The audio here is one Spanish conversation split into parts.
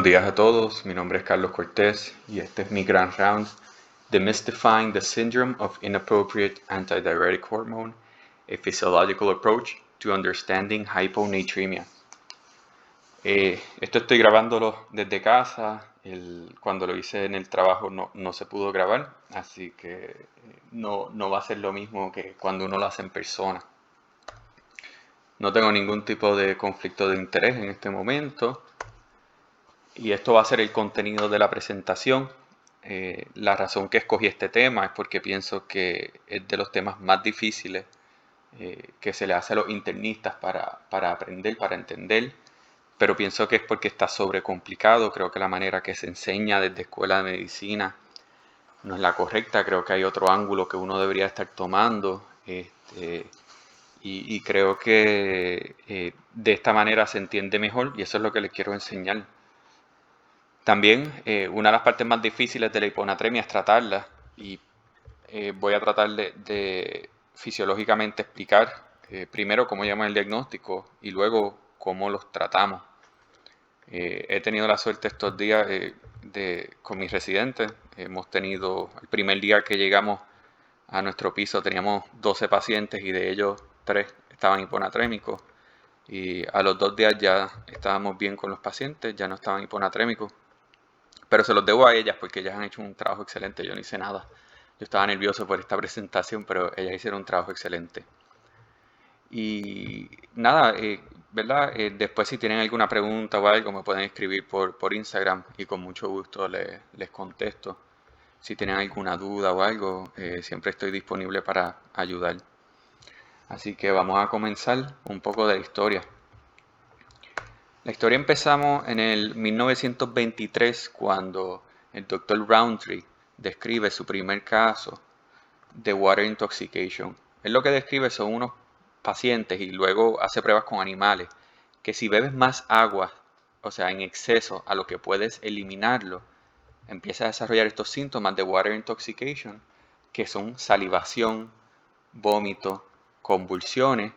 Buenos días a todos, mi nombre es Carlos Cortés y este es mi gran round, Demystifying the Syndrome of Inappropriate Antidiuretic Hormone, a Physiological Approach to Understanding Hyponatremia. Esto estoy grabándolo desde casa, cuando lo hice en el trabajo no se pudo grabar, así que no va a ser lo mismo que cuando uno lo hace en persona. No tengo ningún tipo de conflicto de interés en este momento. Y esto va a ser el contenido de la presentación. La razón que escogí este tema es porque pienso que es de los temas más difíciles que se le hace a los internistas para aprender, para entender. Pero pienso que es porque está sobrecomplicado. Creo que la manera que se enseña desde escuela de medicina no es la correcta. Creo que hay otro ángulo que uno debería estar tomando. Y creo que de esta manera se entiende mejor y eso es lo que les quiero enseñar. También una de las partes más difíciles de la hiponatremia es tratarla y voy a tratar de fisiológicamente explicar primero cómo llamamos el diagnóstico y luego cómo los tratamos. He tenido la suerte estos días con mis residentes. Hemos tenido, el primer día que llegamos a nuestro piso teníamos 12 pacientes y de ellos 3 estaban hiponatrémicos. Y a los 2 días ya estábamos bien con los pacientes, ya no estaban hiponatrémicos. Pero se los debo a ellas porque ellas han hecho un trabajo excelente, yo no hice nada. Yo estaba nervioso por esta presentación, pero ellas hicieron un trabajo excelente. Y nada, ¿verdad? Después si tienen alguna pregunta o algo me pueden escribir por Instagram y con mucho gusto les contesto. Si tienen alguna duda o algo, siempre estoy disponible para ayudar. Así que vamos a comenzar un poco de la historia. La historia empezamos en el 1923 cuando el Dr. Roundtree describe su primer caso de water intoxication. Él lo que describe son unos pacientes y luego hace pruebas con animales que si bebes más agua, o sea, en exceso a lo que puedes eliminarlo, empieza a desarrollar estos síntomas de water intoxication que son salivación, vómito, convulsiones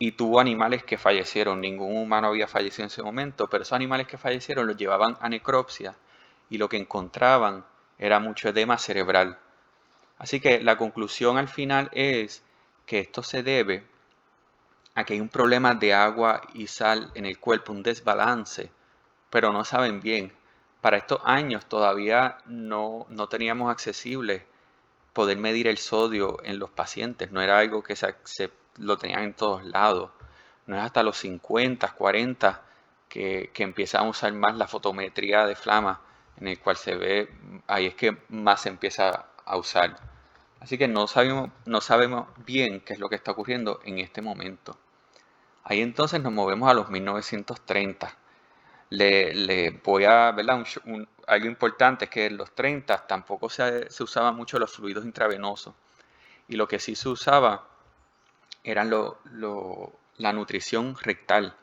y tuvo animales que fallecieron. Ningún humano había fallecido en ese momento, pero esos animales que fallecieron los llevaban a necropsia y lo que encontraban era mucho edema cerebral. Así que la conclusión al final es que esto se debe a que hay un problema de agua y sal en el cuerpo, un desbalance, pero no saben bien. Para estos años todavía no teníamos accesible poder medir el sodio en los pacientes, no era algo que se lo tenían en todos lados. No es hasta los 50, 40 que empiezan a usar más la fotometría de flama, en el cual se ve, ahí es que más se empieza a usar. Así que no sabemos bien qué es lo que está ocurriendo en este momento. Ahí entonces nos movemos a los 1930. Le voy a, ¿verdad? Algo importante es que en los 30 tampoco se usaban mucho los fluidos intravenosos y lo que sí se usaba eran la nutrición rectal,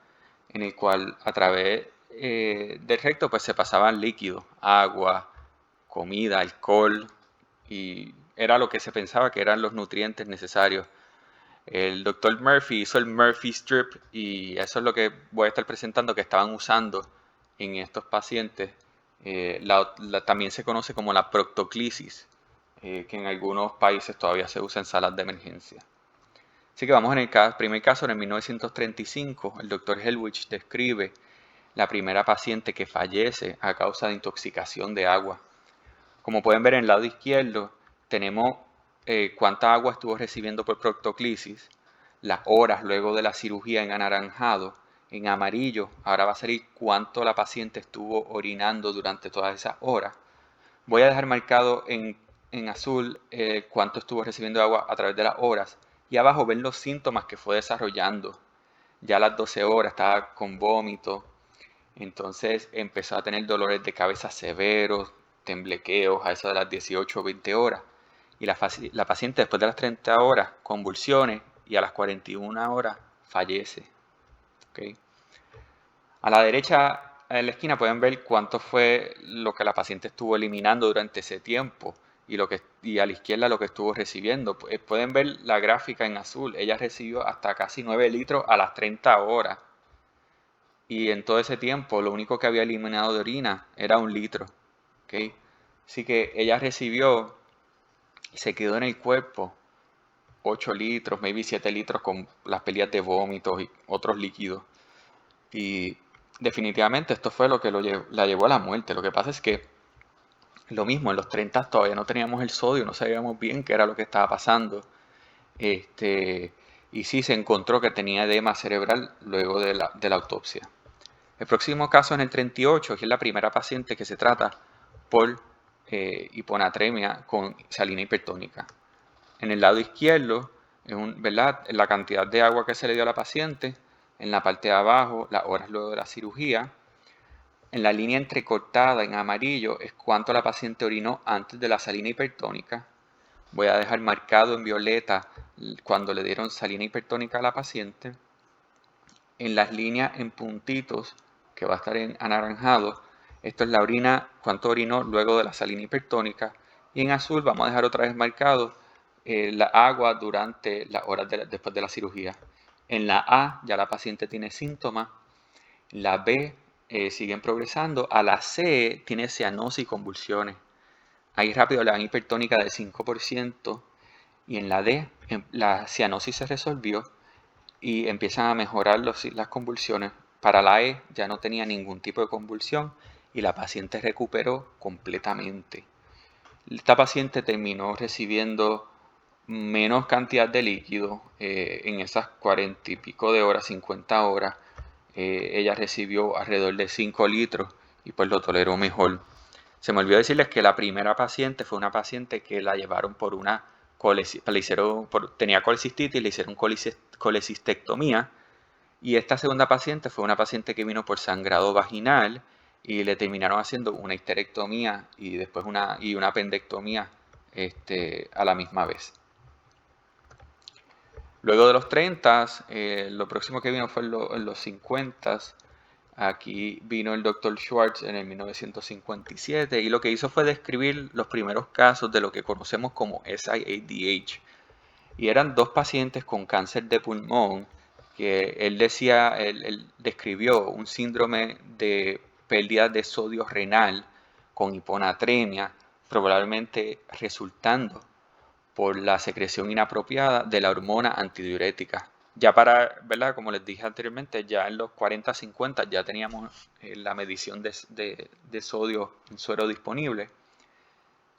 en el cual a través del recto pues se pasaban líquidos, agua, comida, alcohol y era lo que se pensaba que eran los nutrientes necesarios. El doctor Murphy hizo el Murphy Strip y eso es lo que voy a estar presentando que estaban usando en estos pacientes. También se conoce como la proctoclisis, que en algunos países todavía se usa en salas de emergencia. Así que vamos en el primer caso, en el 1935, el doctor Helwich describe la primera paciente que fallece a causa de intoxicación de agua. Como pueden ver en el lado izquierdo, tenemos cuánta agua estuvo recibiendo por proctoclisis, las horas luego de la cirugía en anaranjado, en amarillo, ahora va a salir cuánto la paciente estuvo orinando durante todas esas horas. Voy a dejar marcado en azul cuánto estuvo recibiendo agua a través de las horas y abajo ven los síntomas que fue desarrollando. Ya a las 12 horas estaba con vómito, entonces empezó a tener dolores de cabeza severos, temblequeos a eso de las 18 o 20 horas. Y la paciente después de las 30 horas, convulsiones, y a las 41 horas fallece. ¿Okay? A la derecha, en la esquina, pueden ver cuánto fue lo que la paciente estuvo eliminando durante ese tiempo y a la izquierda lo que estuvo recibiendo. Pueden ver la gráfica en azul. Ella recibió hasta casi 9 litros a las 30 horas. y en todo ese tiempo lo único que había eliminado de orina era 1 litro. ¿Ok? Así que ella recibió y se quedó en el cuerpo 8 litros, maybe 7 litros con las peleas de vómitos y otros líquidos. Y definitivamente esto fue lo que la llevó a la muerte. Lo que pasa es que lo mismo, en los 30 todavía no teníamos el sodio, no sabíamos bien qué era lo que estaba pasando. Y sí se encontró que tenía edema cerebral luego de la autopsia. El próximo caso en el 38, que es la primera paciente que se trata por hiponatremia con salina hipertónica. En el lado izquierdo, ¿verdad?, la cantidad de agua que se le dio a la paciente. En la parte de abajo, las horas luego de la cirugía. En la línea entrecortada en amarillo es cuánto la paciente orinó antes de la salina hipertónica. Voy a dejar marcado en violeta cuando le dieron salina hipertónica a la paciente. En las líneas en puntitos, que va a estar en anaranjado, esto es la orina, cuánto orinó luego de la salina hipertónica. Y en azul vamos a dejar otra vez marcado la agua durante las horas después de la cirugía. En la A ya la paciente tiene síntomas. La B siguen progresando. A la C tiene cianosis y convulsiones. Ahí rápido le dan hipertónica del 5%. Y en la D la cianosis se resolvió y empiezan a mejorar las convulsiones. Para la E ya no tenía ningún tipo de convulsión y la paciente recuperó completamente. Esta paciente terminó recibiendo menos cantidad de líquido en esas 40 y pico de horas, 50 horas. Ella recibió alrededor de 5 litros y pues lo toleró mejor. Se me olvidó decirles que la primera paciente fue una paciente que la llevaron por una tenía colecistitis, le hicieron colecistectomía. Y esta segunda paciente fue una paciente que vino por sangrado vaginal y le terminaron haciendo una histerectomía y después una apendectomía a la misma vez. Luego de los 30, lo próximo que vino fue en los 50. Aquí vino el Dr. Schwartz en el 1957 y lo que hizo fue describir los primeros casos de lo que conocemos como SIADH. Y eran 2 pacientes con cáncer de pulmón que él describió un síndrome de pérdida de sodio renal con hiponatremia, probablemente resultando por la secreción inapropiada de la hormona antidiurética. Ya ¿verdad? Como les dije anteriormente, ya en los 40-50 ya teníamos la medición de sodio en suero disponible.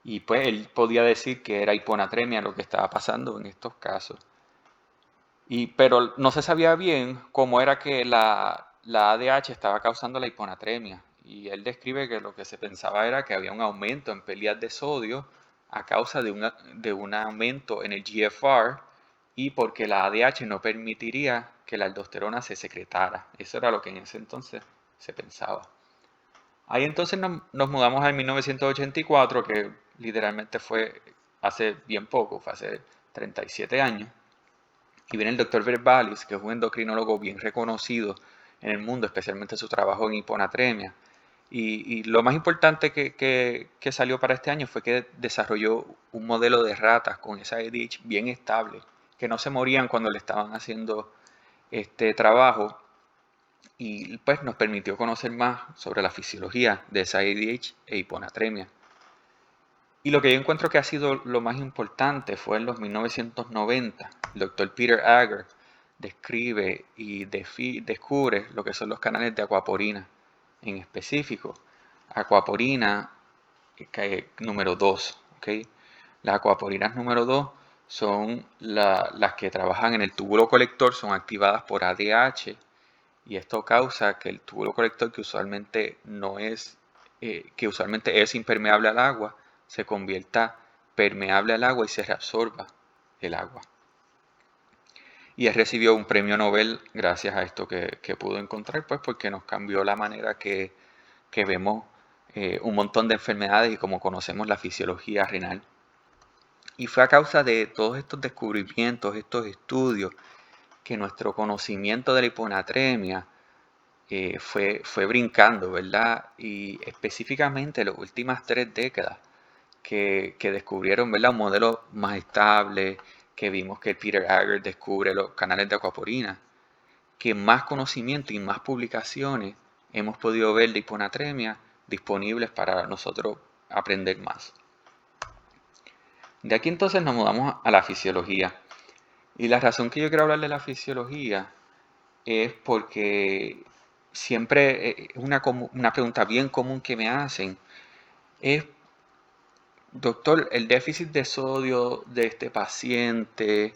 Y pues él podía decir que era hiponatremia lo que estaba pasando en estos casos. Pero no se sabía bien cómo era que la ADH estaba causando la hiponatremia. Y él describe que lo que se pensaba era que había un aumento en pérdidas de sodio a causa de un aumento en el GFR y porque la ADH no permitiría que la aldosterona se secretara. Eso era lo que en ese entonces se pensaba. Ahí entonces nos mudamos al 1984, que literalmente fue hace bien poco, fue hace 37 años. Y viene el doctor Verbalis, que es un endocrinólogo bien reconocido en el mundo, especialmente su trabajo en hiponatremia. Y lo más importante que salió para este año fue que desarrolló un modelo de ratas con esa ADH bien estable, que no se morían cuando le estaban haciendo este trabajo. Y pues nos permitió conocer más sobre la fisiología de esa ADH e hiponatremia. Y lo que yo encuentro que ha sido lo más importante fue en los 1990. El doctor Peter Ager describe y descubre lo que son los canales de aquaporina. En específico, aquaporina número 2. ¿Okay? Las aquaporinas número 2 son las que trabajan en el túbulo colector, son activadas por ADH y esto causa que el túbulo colector, que usualmente es impermeable al agua, se convierta permeable al agua y se reabsorba el agua. Y él recibió un premio Nobel gracias a esto que pudo encontrar, pues porque nos cambió la manera que vemos un montón de enfermedades y como conocemos la fisiología renal. Y fue a causa de todos estos descubrimientos, estos estudios, que nuestro conocimiento de la hiponatremia fue brincando, ¿verdad? Y específicamente en las últimas 3 décadas que descubrieron, ¿verdad?, un modelo más estable, que vimos que Peter Ager descubre los canales de aquaporina. que más conocimiento y más publicaciones hemos podido ver de hiponatremia disponibles para nosotros aprender más. De aquí entonces nos mudamos a la fisiología. Y la razón que yo quiero hablar de la fisiología es porque siempre una pregunta bien común que me hacen es, doctor, el déficit de sodio de este paciente,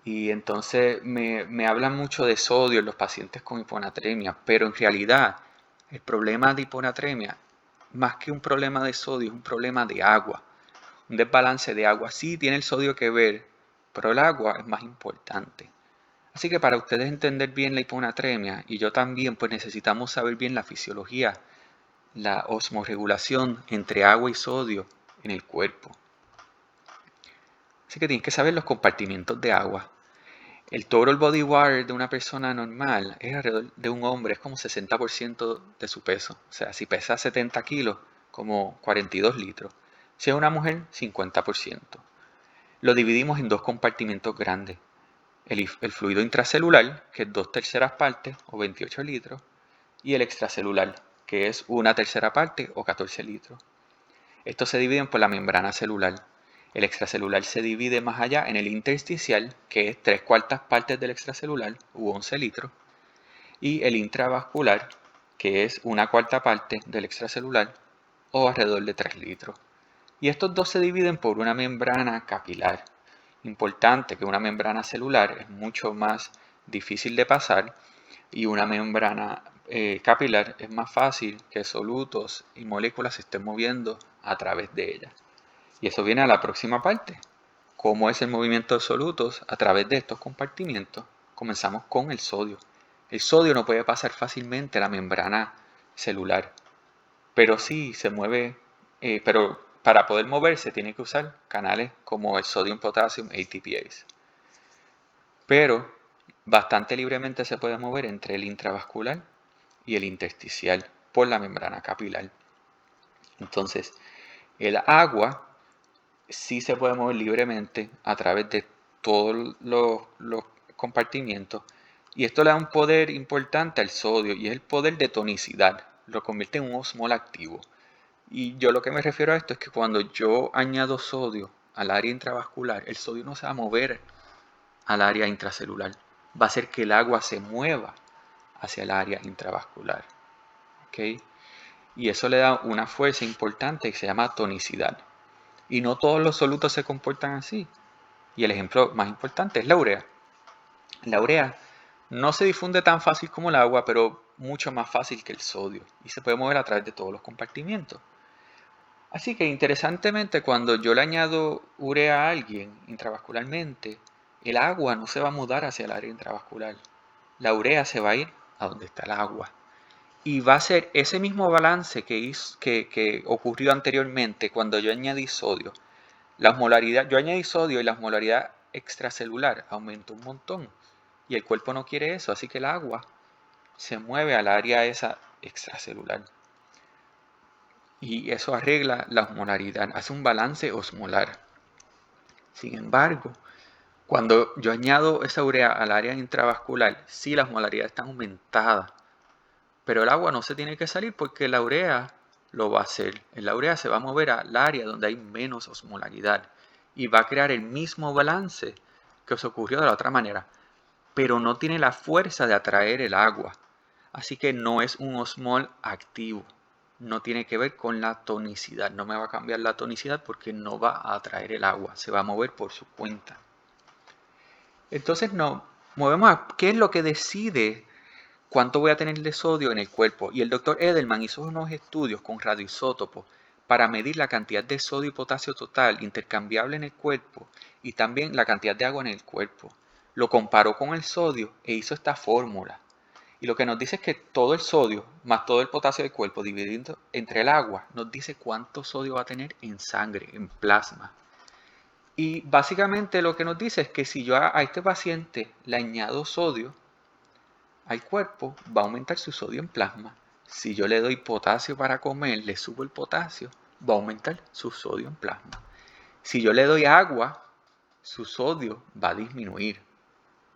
y entonces me hablan mucho de sodio en los pacientes con hiponatremia, pero en realidad el problema de hiponatremia, más que un problema de sodio, es un problema de agua, un desbalance de agua. Sí tiene el sodio que ver, pero el agua es más importante. Así que para ustedes entender bien la hiponatremia, y yo también, pues necesitamos saber bien la fisiología, la osmorregulación entre agua y sodio en el cuerpo. Así que tienes que saber los compartimientos de agua. El total body water de una persona normal es alrededor de un hombre, es como 60% de su peso. O sea, si pesa 70 kilos, como 42 litros. Si es una mujer, 50%. Lo dividimos en dos compartimientos grandes. El fluido intracelular, que es 2/3 partes o 28 litros, y el extracelular, que es 1/3 parte o 14 litros. Estos se dividen por la membrana celular. El extracelular se divide más allá en el intersticial, que es 3/4 partes del extracelular, u 11 litros, y el intravascular, que es 1/4 parte del extracelular, o alrededor de 3 litros. Y estos dos se dividen por una membrana capilar. Importante que una membrana celular es mucho más difícil de pasar, y una membrana capilar es más fácil que solutos y moléculas se estén moviendo a través de ella. Y eso viene a la próxima parte. ¿Cómo es el movimiento de solutos a través de estos compartimientos? Comenzamos con el sodio. El sodio no puede pasar fácilmente la membrana celular, pero sí se mueve, pero para poder moverse tiene que usar canales como el Sodium Potassium ATPase. Pero bastante libremente se puede mover entre el intravascular y el intersticial por la membrana capilar. Entonces, el agua sí se puede mover libremente a través de todos los compartimientos, y esto le da un poder importante al sodio, y es el poder de tonicidad. Lo convierte en un osmol activo. Y yo lo que me refiero a esto es que cuando yo añado sodio al área intravascular, el sodio no se va a mover al área intracelular. Va a hacer que el agua se mueva hacia el área intravascular. ¿Okay? Y eso le da una fuerza importante que se llama tonicidad. Y no todos los solutos se comportan así. Y el ejemplo más importante es la urea. La urea no se difunde tan fácil como el agua, pero mucho más fácil que el sodio. Y se puede mover a través de todos los compartimientos. Así que interesantemente, cuando yo le añado urea a alguien intravascularmente, el agua no se va a mudar hacia el área intravascular. La urea se va a ir a donde está el agua. Y va a ser ese mismo balance que ocurrió anteriormente cuando yo añadí sodio. Yo añadí sodio y la osmolaridad extracelular aumentó un montón. Y el cuerpo no quiere eso, así que el agua se mueve al área esa extracelular. Y eso arregla la osmolaridad, hace un balance osmolar. Sin embargo, cuando yo añado esa urea al área intravascular, sí, la osmolaridad está aumentada, pero el agua no se tiene que salir porque la urea lo va a hacer. La urea se va a mover al área donde hay menos osmolaridad y va a crear el mismo balance que os ocurrió de la otra manera, pero no tiene la fuerza de atraer el agua. Así que no es un osmol activo. No tiene que ver con la tonicidad. No me va a cambiar la tonicidad porque no va a atraer el agua. Se va a mover por su cuenta. Entonces nos movemos a qué es lo que decide cuánto voy a tener de sodio en el cuerpo. Y el doctor Edelman hizo unos estudios con radioisótopos para medir la cantidad de sodio y potasio total intercambiable en el cuerpo y también la cantidad de agua en el cuerpo. Lo comparó con el sodio e hizo esta fórmula. Y lo que nos dice es que todo el sodio más todo el potasio del cuerpo dividido entre el agua nos dice cuánto sodio va a tener en sangre, en plasma. Y básicamente lo que nos dice es que si yo a este paciente le añado sodio al cuerpo, va a aumentar su sodio en plasma. Si yo le doy potasio para comer, le subo el potasio, va a aumentar su sodio en plasma. Si yo le doy agua, su sodio va a disminuir.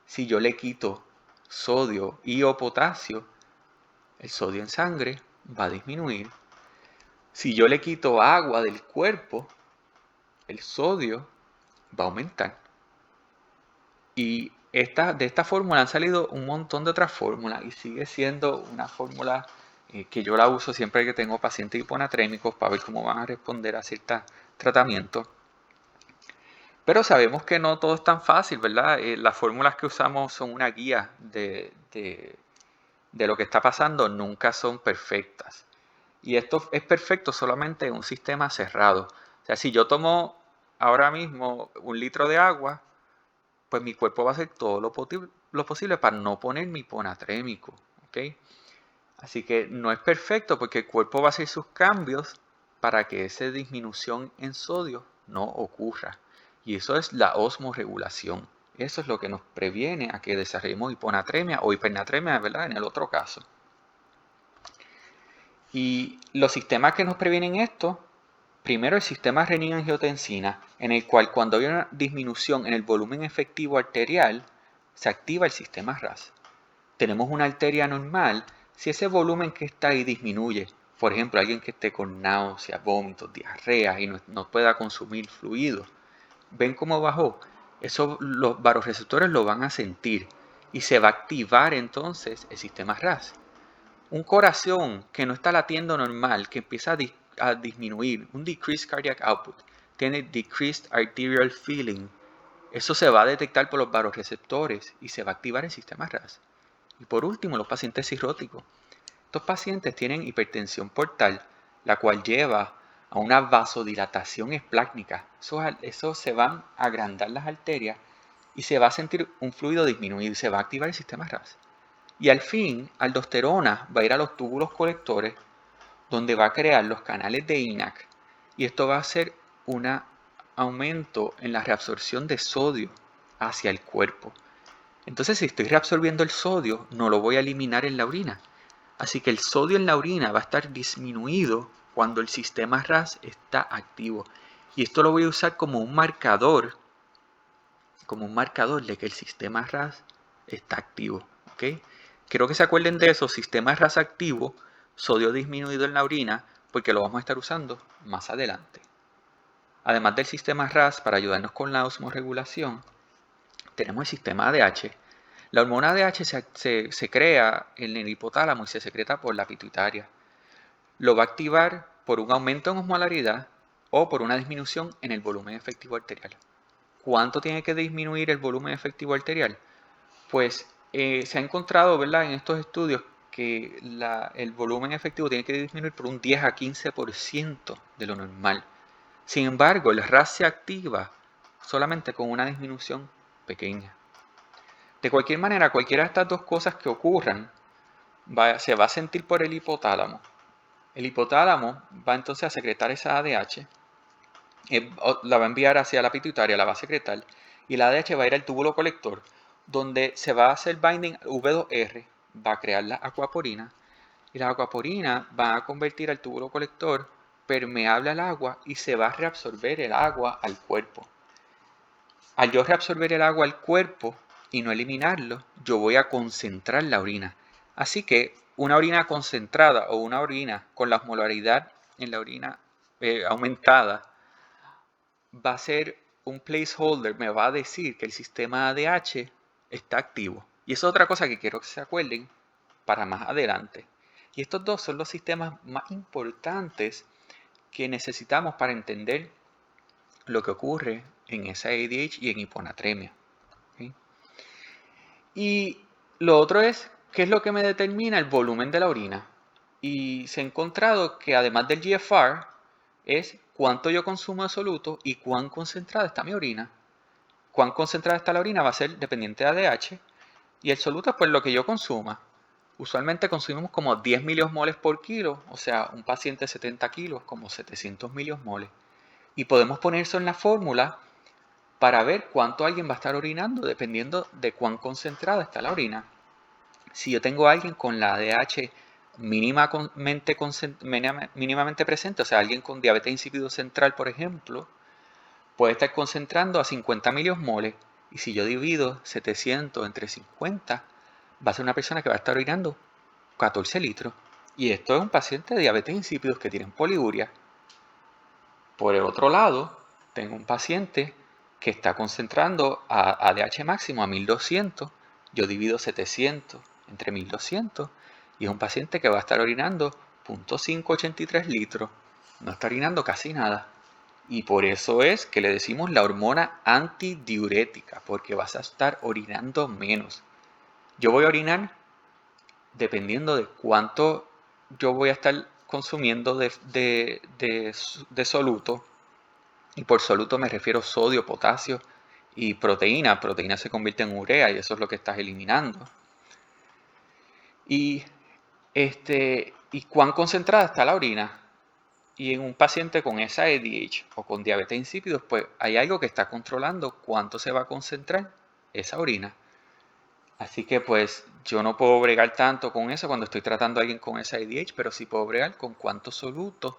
Si yo le quito sodio y o potasio, el sodio en sangre va a disminuir. Si yo le quito agua del cuerpo, el sodio va a aumentar. Y de esta fórmula han salido un montón de otras fórmulas y sigue siendo una fórmula que yo la uso siempre que tengo pacientes hiponatrémicos para ver cómo van a responder a ciertos tratamientos. Pero sabemos que no todo es tan fácil, ¿verdad? Las fórmulas que usamos son una guía de lo que está pasando, nunca son perfectas. Y esto es perfecto solamente en un sistema cerrado. O sea, si yo tomo ahora mismo 1 litro de agua, pues mi cuerpo va a hacer todo lo posible para no ponerme hiponatrémico, ¿ok? Así que no es perfecto porque el cuerpo va a hacer sus cambios para que esa disminución en sodio no ocurra. Y eso es la osmorregulación. Eso es lo que nos previene a que desarrollemos hiponatremia o hipernatremia, ¿verdad? En el otro caso. Y los sistemas que nos previenen esto, primero el sistema renina-angiotensina, en el cual cuando hay una disminución en el volumen efectivo arterial, se activa el sistema RAS. Tenemos una arteria normal, si ese volumen que está ahí disminuye, por ejemplo, alguien que esté con náuseas, vómitos, diarrea y no pueda consumir fluidos, ¿ven cómo bajó? Eso los vasoreceptores lo van a sentir y se va a activar entonces el sistema RAS. Un corazón que no está latiendo normal, que empieza a disminuir, un decreased cardiac output, tiene decreased arterial filling. Eso se va a detectar por los vasoreceptores y se va a activar el sistema RAS. Y por último, los pacientes cirróticos. Estos pacientes tienen hipertensión portal, la cual lleva a una vasodilatación esplácnica. Eso se van a agrandar las arterias y se va a sentir un fluido disminuir, se va a activar el sistema RAS. Y al fin, aldosterona va a ir a los túbulos colectores, donde va a crear los canales de INAC. Y esto va a hacer un aumento en la reabsorción de sodio hacia el cuerpo. Entonces, si estoy reabsorbiendo el sodio, no lo voy a eliminar en la orina. Así que el sodio en la orina va a estar disminuido cuando el sistema RAS está activo. Y esto lo voy a usar como un marcador de que el sistema RAS está activo. ¿Okay? Quiero que se acuerden de eso, sistema RAS activo, sodio disminuido en la orina, porque lo vamos a estar usando más adelante. Además del sistema RAS, para ayudarnos con la osmorregulación, tenemos el sistema ADH. La hormona ADH se crea en el hipotálamo y se secreta por la pituitaria. Lo va a activar por un aumento en osmolaridad o por una disminución en el volumen efectivo arterial. ¿Cuánto tiene que disminuir el volumen efectivo arterial? Pues se ha encontrado, ¿verdad?, en estos estudios que el volumen efectivo tiene que disminuir por un 10 a 15% de lo normal. Sin embargo, el RAS se activa solamente con una disminución pequeña. De cualquier manera, cualquiera de estas dos cosas que ocurran se va a sentir por el hipotálamo. El hipotálamo va entonces a secretar esa ADH, la va a enviar hacia la pituitaria, la va a secretar, y la ADH va a ir al túbulo colector, donde se va a hacer binding V2R, va a crear la aquaporina, y la aquaporina va a convertir al túbulo colector permeable al agua y se va a reabsorber el agua al cuerpo. Al yo reabsorber el agua al cuerpo y no eliminarlo, yo voy a concentrar la orina. Así que una orina concentrada o una orina con la osmolaridad en la orina aumentada va a ser un placeholder, me va a decir que el sistema ADH está activo. Y eso es otra cosa que quiero que se acuerden para más adelante. Y estos dos son los sistemas más importantes que necesitamos para entender lo que ocurre en SADH y en hiponatremia. ¿Okay? Y lo otro es, ¿qué es lo que me determina el volumen de la orina? Y se ha encontrado que además del GFR, es cuánto yo consumo de soluto y cuán concentrada está mi orina. Cuán concentrada está la orina va a ser dependiente de ADH y el soluto es pues lo que yo consuma. Usualmente consumimos como 10 miliosmoles por kilo, o sea, un paciente de 70 kilos, como 700 miliosmoles. Y podemos poner eso en la fórmula para ver cuánto alguien va a estar orinando dependiendo de cuán concentrada está la orina. Si yo tengo a alguien con la ADH mínimamente presente, o sea, alguien con diabetes insípido central, por ejemplo, puede estar concentrando a 50 miliosmoles. Y si yo divido 700 entre 50, va a ser una persona que va a estar orinando 14 litros. Y esto es un paciente de diabetes insípidos que tienen poliuria. Por el otro lado, tengo un paciente que está concentrando a ADH máximo a 1200. Yo divido 700 entre 1200 y es un paciente que va a estar orinando 0.583 litros. No está orinando casi nada. Y por eso es que le decimos la hormona antidiurética, porque vas a estar orinando menos. Yo voy a orinar dependiendo de cuánto yo voy a estar consumiendo de soluto. Y por soluto me refiero sodio, potasio y proteína. Proteína se convierte en urea y eso es lo que estás eliminando. Y cuán concentrada está la orina. Y en un paciente con esa ADH o con diabetes insípidos, pues hay algo que está controlando cuánto se va a concentrar esa orina. Así que pues yo no puedo bregar tanto con eso cuando estoy tratando a alguien con esa ADH, pero sí puedo bregar con cuánto soluto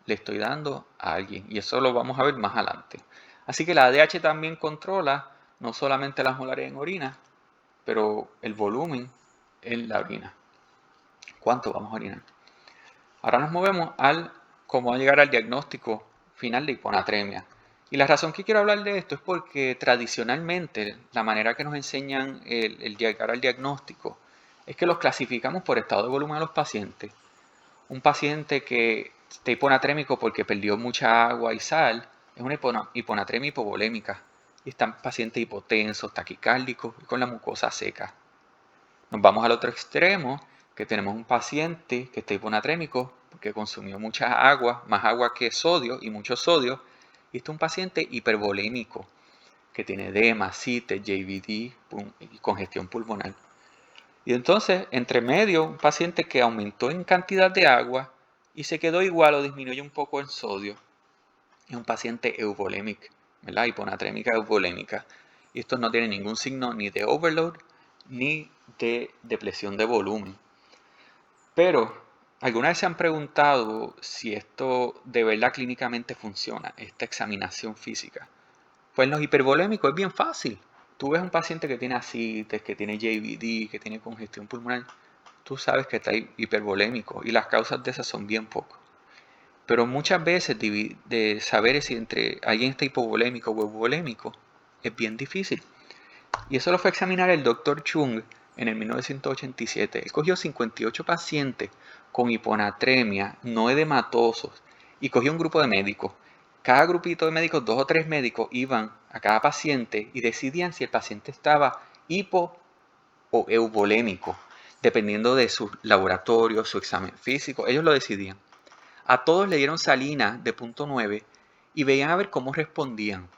le estoy dando a alguien. Y eso lo vamos a ver más adelante. Así que la ADH también controla no solamente las molares en orina, pero el volumen en la orina. ¿Cuánto vamos a orinar? Ahora nos movemos al cómo llegar al diagnóstico final de hiponatremia. Y la razón que quiero hablar de esto es porque tradicionalmente la manera que nos enseñan el llegar al diagnóstico es que los clasificamos por estado de volumen a los pacientes. Un paciente que está hiponatrémico porque perdió mucha agua y sal es una hiponatremia hipovolémica. Y están pacientes hipotensos, taquicárdicos y con la mucosa seca. Nos vamos al otro extremo, que tenemos un paciente que está hiponatrémico porque consumió mucha agua, más agua que sodio y mucho sodio. Y este es un paciente hipervolémico que tiene edema, CITES, JVD y congestión pulmonar. Y entonces, entre medio, un paciente que aumentó en cantidad de agua y se quedó igual o disminuyó un poco en sodio. Es un paciente euvolémico, ¿verdad? Hiponatrémica euvolémica. Y estos no tienen ningún signo ni de overload ni de depresión de volumen. Pero, ¿alguna vez se han preguntado si esto de verdad clínicamente funciona, esta examinación física? Pues en los hipervolémicos es bien fácil. Tú ves un paciente que tiene ascites, que tiene JVD, que tiene congestión pulmonar, tú sabes que está hipervolémico y las causas de esas son bien pocas. Pero muchas veces de saber si entre alguien está hipovolémico o euvolémico es bien difícil. Y eso lo fue a examinar el Dr. Chung en el 1987. Él cogió 58 pacientes con hiponatremia no edematosos y cogió un grupo de médicos. Cada grupito de médicos, 2 o 3 médicos, iban a cada paciente y decidían si el paciente estaba hipo o euvolémico, dependiendo de su laboratorio, su examen físico. Ellos lo decidían. A todos le dieron salina de 0.9 y veían a ver cómo respondían.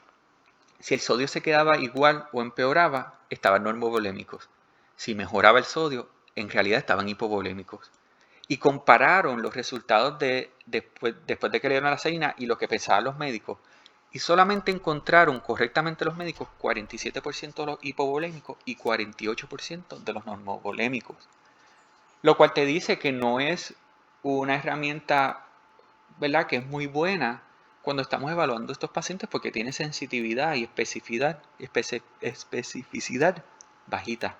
Si el sodio se quedaba igual o empeoraba, estaban normovolémicos. Si mejoraba el sodio, en realidad estaban hipovolémicos. Y compararon los resultados después de que le dieron la salina y lo que pensaban los médicos. Y solamente encontraron correctamente los médicos 47% de los hipovolémicos y 48% de los normovolémicos. Lo cual te dice que no es una herramienta, ¿verdad?, que es muy buena cuando estamos evaluando estos pacientes porque tiene sensitividad y especificidad bajita.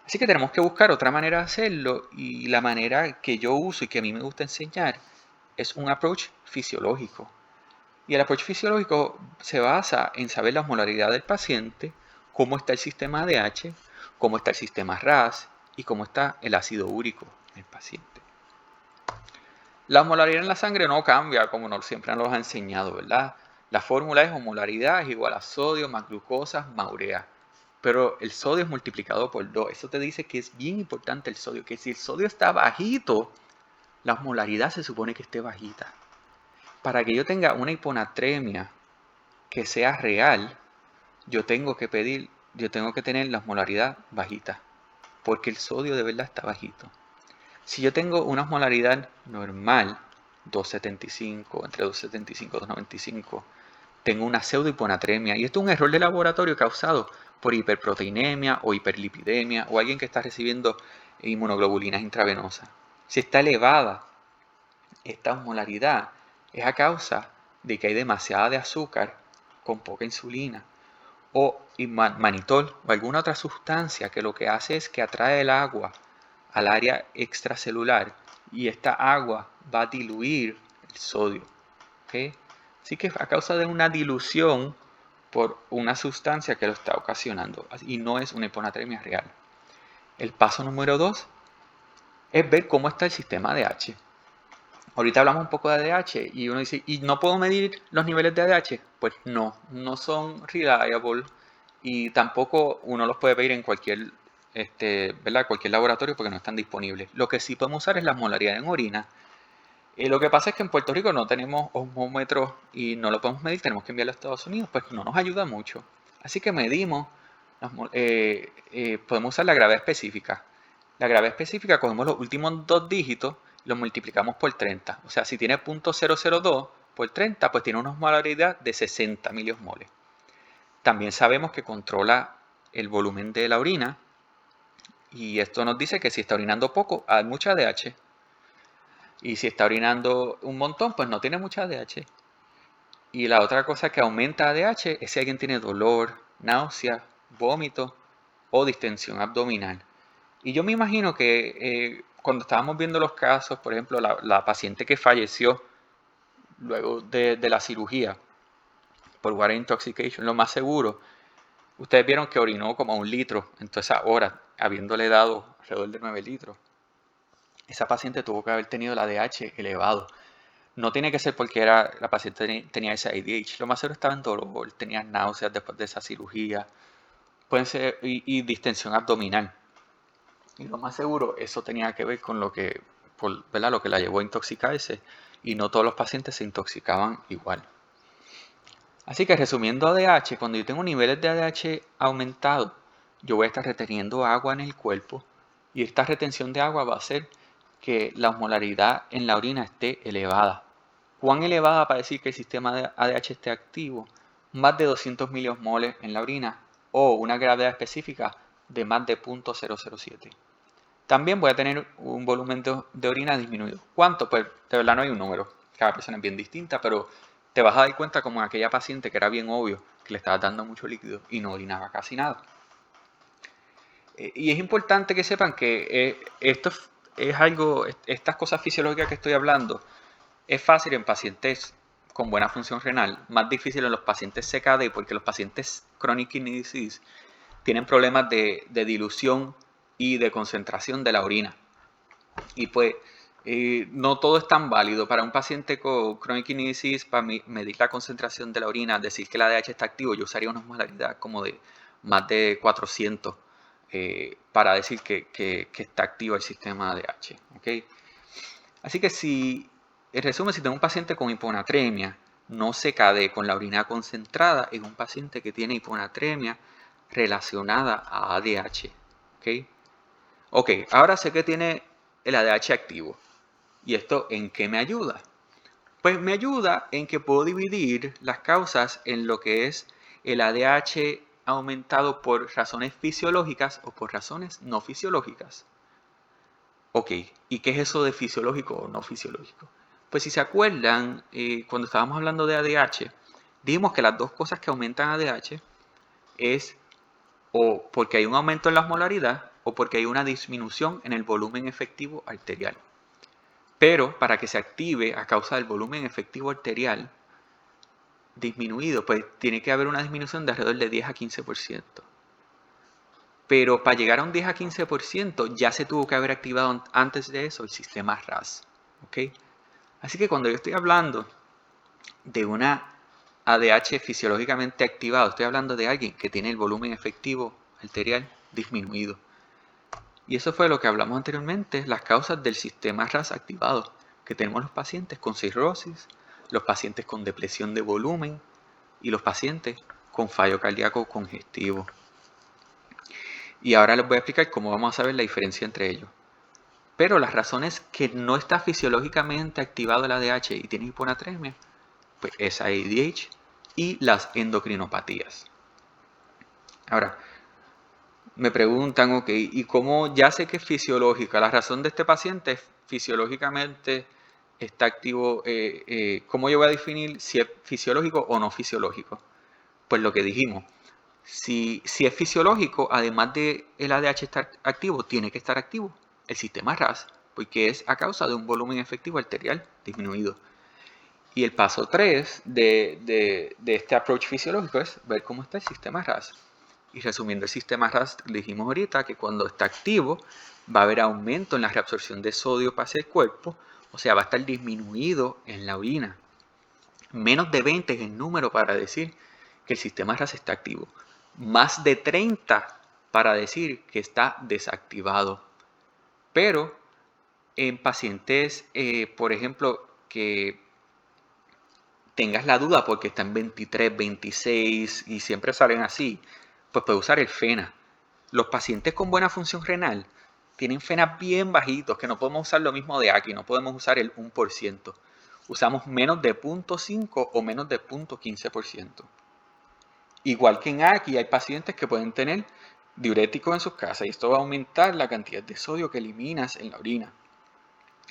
Así que tenemos que buscar otra manera de hacerlo y la manera que yo uso y que a mí me gusta enseñar es un approach fisiológico. Y el approach fisiológico se basa en saber la molaridad del paciente, cómo está el sistema ADH, cómo está el sistema RAS y cómo está el ácido úrico del paciente. La osmolaridad en la sangre no cambia como siempre nos ha enseñado, ¿verdad? La fórmula es osmolaridad es igual a sodio más glucosa más urea. Pero el sodio es multiplicado por 2. Eso te dice que es bien importante el sodio. Que si el sodio está bajito, la osmolaridad se supone que esté bajita. Para que yo tenga una hiponatremia que sea real, yo tengo que tener la osmolaridad bajita. Porque el sodio de verdad está bajito. Si yo tengo una osmolaridad normal, 275, entre 275 y 295, tengo una pseudohiponatremia. Y esto es un error de laboratorio causado por hiperproteinemia o hiperlipidemia o alguien que está recibiendo inmunoglobulinas intravenosas. Si está elevada esta osmolaridad, es a causa de que hay demasiada de azúcar con poca insulina. o manitol o alguna otra sustancia que lo que hace es que atrae el agua al área extracelular y esta agua va a diluir el sodio. ¿Okay? Así que a causa de una dilución por una sustancia que lo está ocasionando y no es una hiponatremia real. El paso número 2 es ver cómo está el sistema ADH. Ahorita hablamos un poco de ADH y uno dice, ¿y no puedo medir los niveles de ADH? Pues no son reliable y tampoco uno los puede pedir en cualquier, ¿verdad? Cualquier laboratorio porque no están disponibles. Lo que sí podemos usar es la molaridad en orina. Lo que pasa es que en Puerto Rico no tenemos osmómetros y no lo podemos medir, tenemos que enviarlo a Estados Unidos, pues no nos ayuda mucho. Así que medimos, podemos usar la gravedad específica. La gravedad específica cogemos los últimos 2 dígitos y los multiplicamos por 30. O sea, si tiene .002 por 30, pues tiene una osmolaridad de 60 miliosmoles. También sabemos que controla el volumen de la orina y esto nos dice que si está orinando poco, hay mucha ADH. Y si está orinando un montón, pues no tiene mucha ADH. Y la otra cosa que aumenta ADH es si alguien tiene dolor, náusea, vómito o distensión abdominal. Y yo me imagino que cuando estábamos viendo los casos, por ejemplo, la paciente que falleció luego de la cirugía por water intoxication, lo más seguro, ustedes vieron que orinó como 1 litro en toda esa hora, habiéndole dado alrededor de 9 litros. Esa paciente tuvo que haber tenido el ADH elevado. No tiene que ser porque la paciente tenía ese ADH. Lo más seguro estaba en dolor, tenía náuseas después de esa cirugía. Pueden ser, y distensión abdominal. Y lo más seguro, eso tenía que ver con lo que la llevó a intoxicarse. Y no todos los pacientes se intoxicaban igual. Así que resumiendo ADH, cuando yo tengo niveles de ADH aumentados, yo voy a estar reteniendo agua en el cuerpo. Y esta retención de agua va a hacer que la osmolaridad en la orina esté elevada. ¿Cuán elevada para decir que el sistema de ADH esté activo? Más de 200 miliosmoles en la orina o una gravedad específica de más de .007. También voy a tener un volumen de orina disminuido. ¿Cuánto? Pues de verdad no hay un número. Cada persona es bien distinta, pero te vas a dar cuenta como en aquella paciente que era bien obvio que le estaba dando mucho líquido y no orinaba casi nada. Y es importante que sepan que esto es algo, estas cosas fisiológicas que estoy hablando, es fácil en pacientes con buena función renal, más difícil en los pacientes CKD porque los pacientes chronic kidney disease tienen problemas de dilución y de concentración de la orina. Y pues no todo es tan válido. Para un paciente con chronic kidney disease, para medir la concentración de la orina, decir que el ADH está activo, yo usaría una osmolaridad como de más de 400 para decir que está activo el sistema ADH. ¿Okay? Así que en resumen, si tengo un paciente con hiponatremia, no CKD con la orina concentrada, es un paciente que tiene hiponatremia relacionada a ADH. Ok, ahora sé que tiene el ADH activo. ¿Y esto en qué me ayuda? Pues me ayuda en que puedo dividir las causas en lo que es el ADH aumentado por razones fisiológicas o por razones no fisiológicas. Ok, ¿y qué es eso de fisiológico o no fisiológico? Pues si se acuerdan, cuando estábamos hablando de ADH, dijimos que las dos cosas que aumentan ADH es o porque hay un aumento en la osmolaridad o porque hay una disminución en el volumen efectivo arterial. Pero para que se active a causa del volumen efectivo arterial disminuido, pues tiene que haber una disminución de alrededor de 10 a 15%. Pero para llegar a un 10 a 15% ya se tuvo que haber activado antes de eso el sistema RAS. ¿Okay? Así que cuando yo estoy hablando de una ADH fisiológicamente activado, estoy hablando de alguien que tiene el volumen efectivo arterial disminuido. Y eso fue lo que hablamos anteriormente, las causas del sistema RAS activado, que tenemos los pacientes con cirrosis, los pacientes con depresión de volumen y los pacientes con fallo cardíaco congestivo. Y ahora les voy a explicar cómo vamos a saber la diferencia entre ellos. Pero las razones que no está fisiológicamente activado el ADH y tiene hiponatremia, pues es ADH y las endocrinopatías. Ahora, me preguntan, ok, ¿y cómo ya sé que es fisiológica? La razón de este paciente es fisiológicamente está activo. ¿Cómo yo voy a definir si es fisiológico o no fisiológico? Pues lo que dijimos, Si es fisiológico, además de el ADH estar activo, tiene que estar activo el sistema RAS, porque es a causa de un volumen efectivo arterial disminuido. Y el paso 3 de este approach fisiológico es ver cómo está el sistema RAS. Y resumiendo el sistema RAS, dijimos ahorita que cuando está activo va a haber aumento en la reabsorción de sodio hacia el cuerpo, o sea, va a estar disminuido en la orina. Menos de 20 es el número para decir que el sistema RAS está activo. Más de 30 para decir que está desactivado. Pero en pacientes, por ejemplo, que tengas la duda porque está en 23, 26 y siempre salen así, pues puedes usar el FENA. Los pacientes con buena función renal tienen FENA bien bajitos, que no podemos usar lo mismo de aquí, no podemos usar el 1%. Usamos menos de 0.5 o menos de 0.15%. Igual que en aquí hay pacientes que pueden tener diuréticos en sus casas y esto va a aumentar la cantidad de sodio que eliminas en la orina.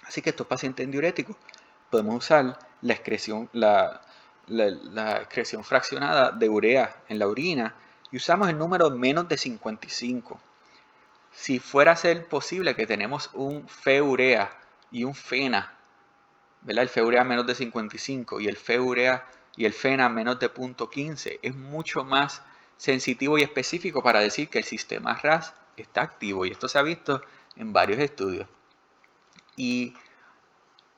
Así que estos pacientes en diuréticos podemos usar la excreción fraccionada de urea en la orina y usamos el número menos de 55. Si fuera a ser posible que tenemos un FEUrea y un FENA, ¿verdad? El FEUrea menos de 55 y el FEUrea y el FENA menos de 0.15, es mucho más sensitivo y específico para decir que el sistema RAS está activo y esto se ha visto en varios estudios. Y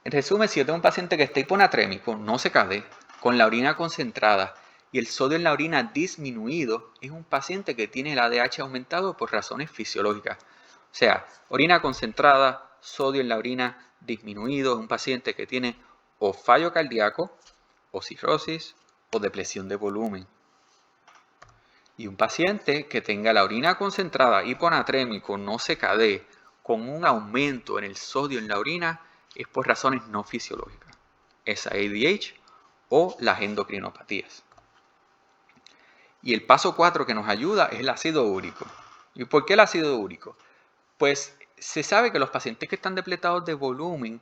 en resumen, si yo tengo un paciente que está hiponatrémico, no CKD, con la orina concentrada y el sodio en la orina disminuido, es un paciente que tiene el ADH aumentado por razones fisiológicas. O sea, orina concentrada, sodio en la orina disminuido, es un paciente que tiene o fallo cardíaco, o cirrosis, o depresión de volumen. Y un paciente que tenga la orina concentrada, hiponatrémico, no CKD, con un aumento en el sodio en la orina, es por razones no fisiológicas, esa ADH o las endocrinopatías. Y el paso 4 que nos ayuda es el ácido úrico. ¿Y por qué el ácido úrico? Pues se sabe que los pacientes que están depletados de volumen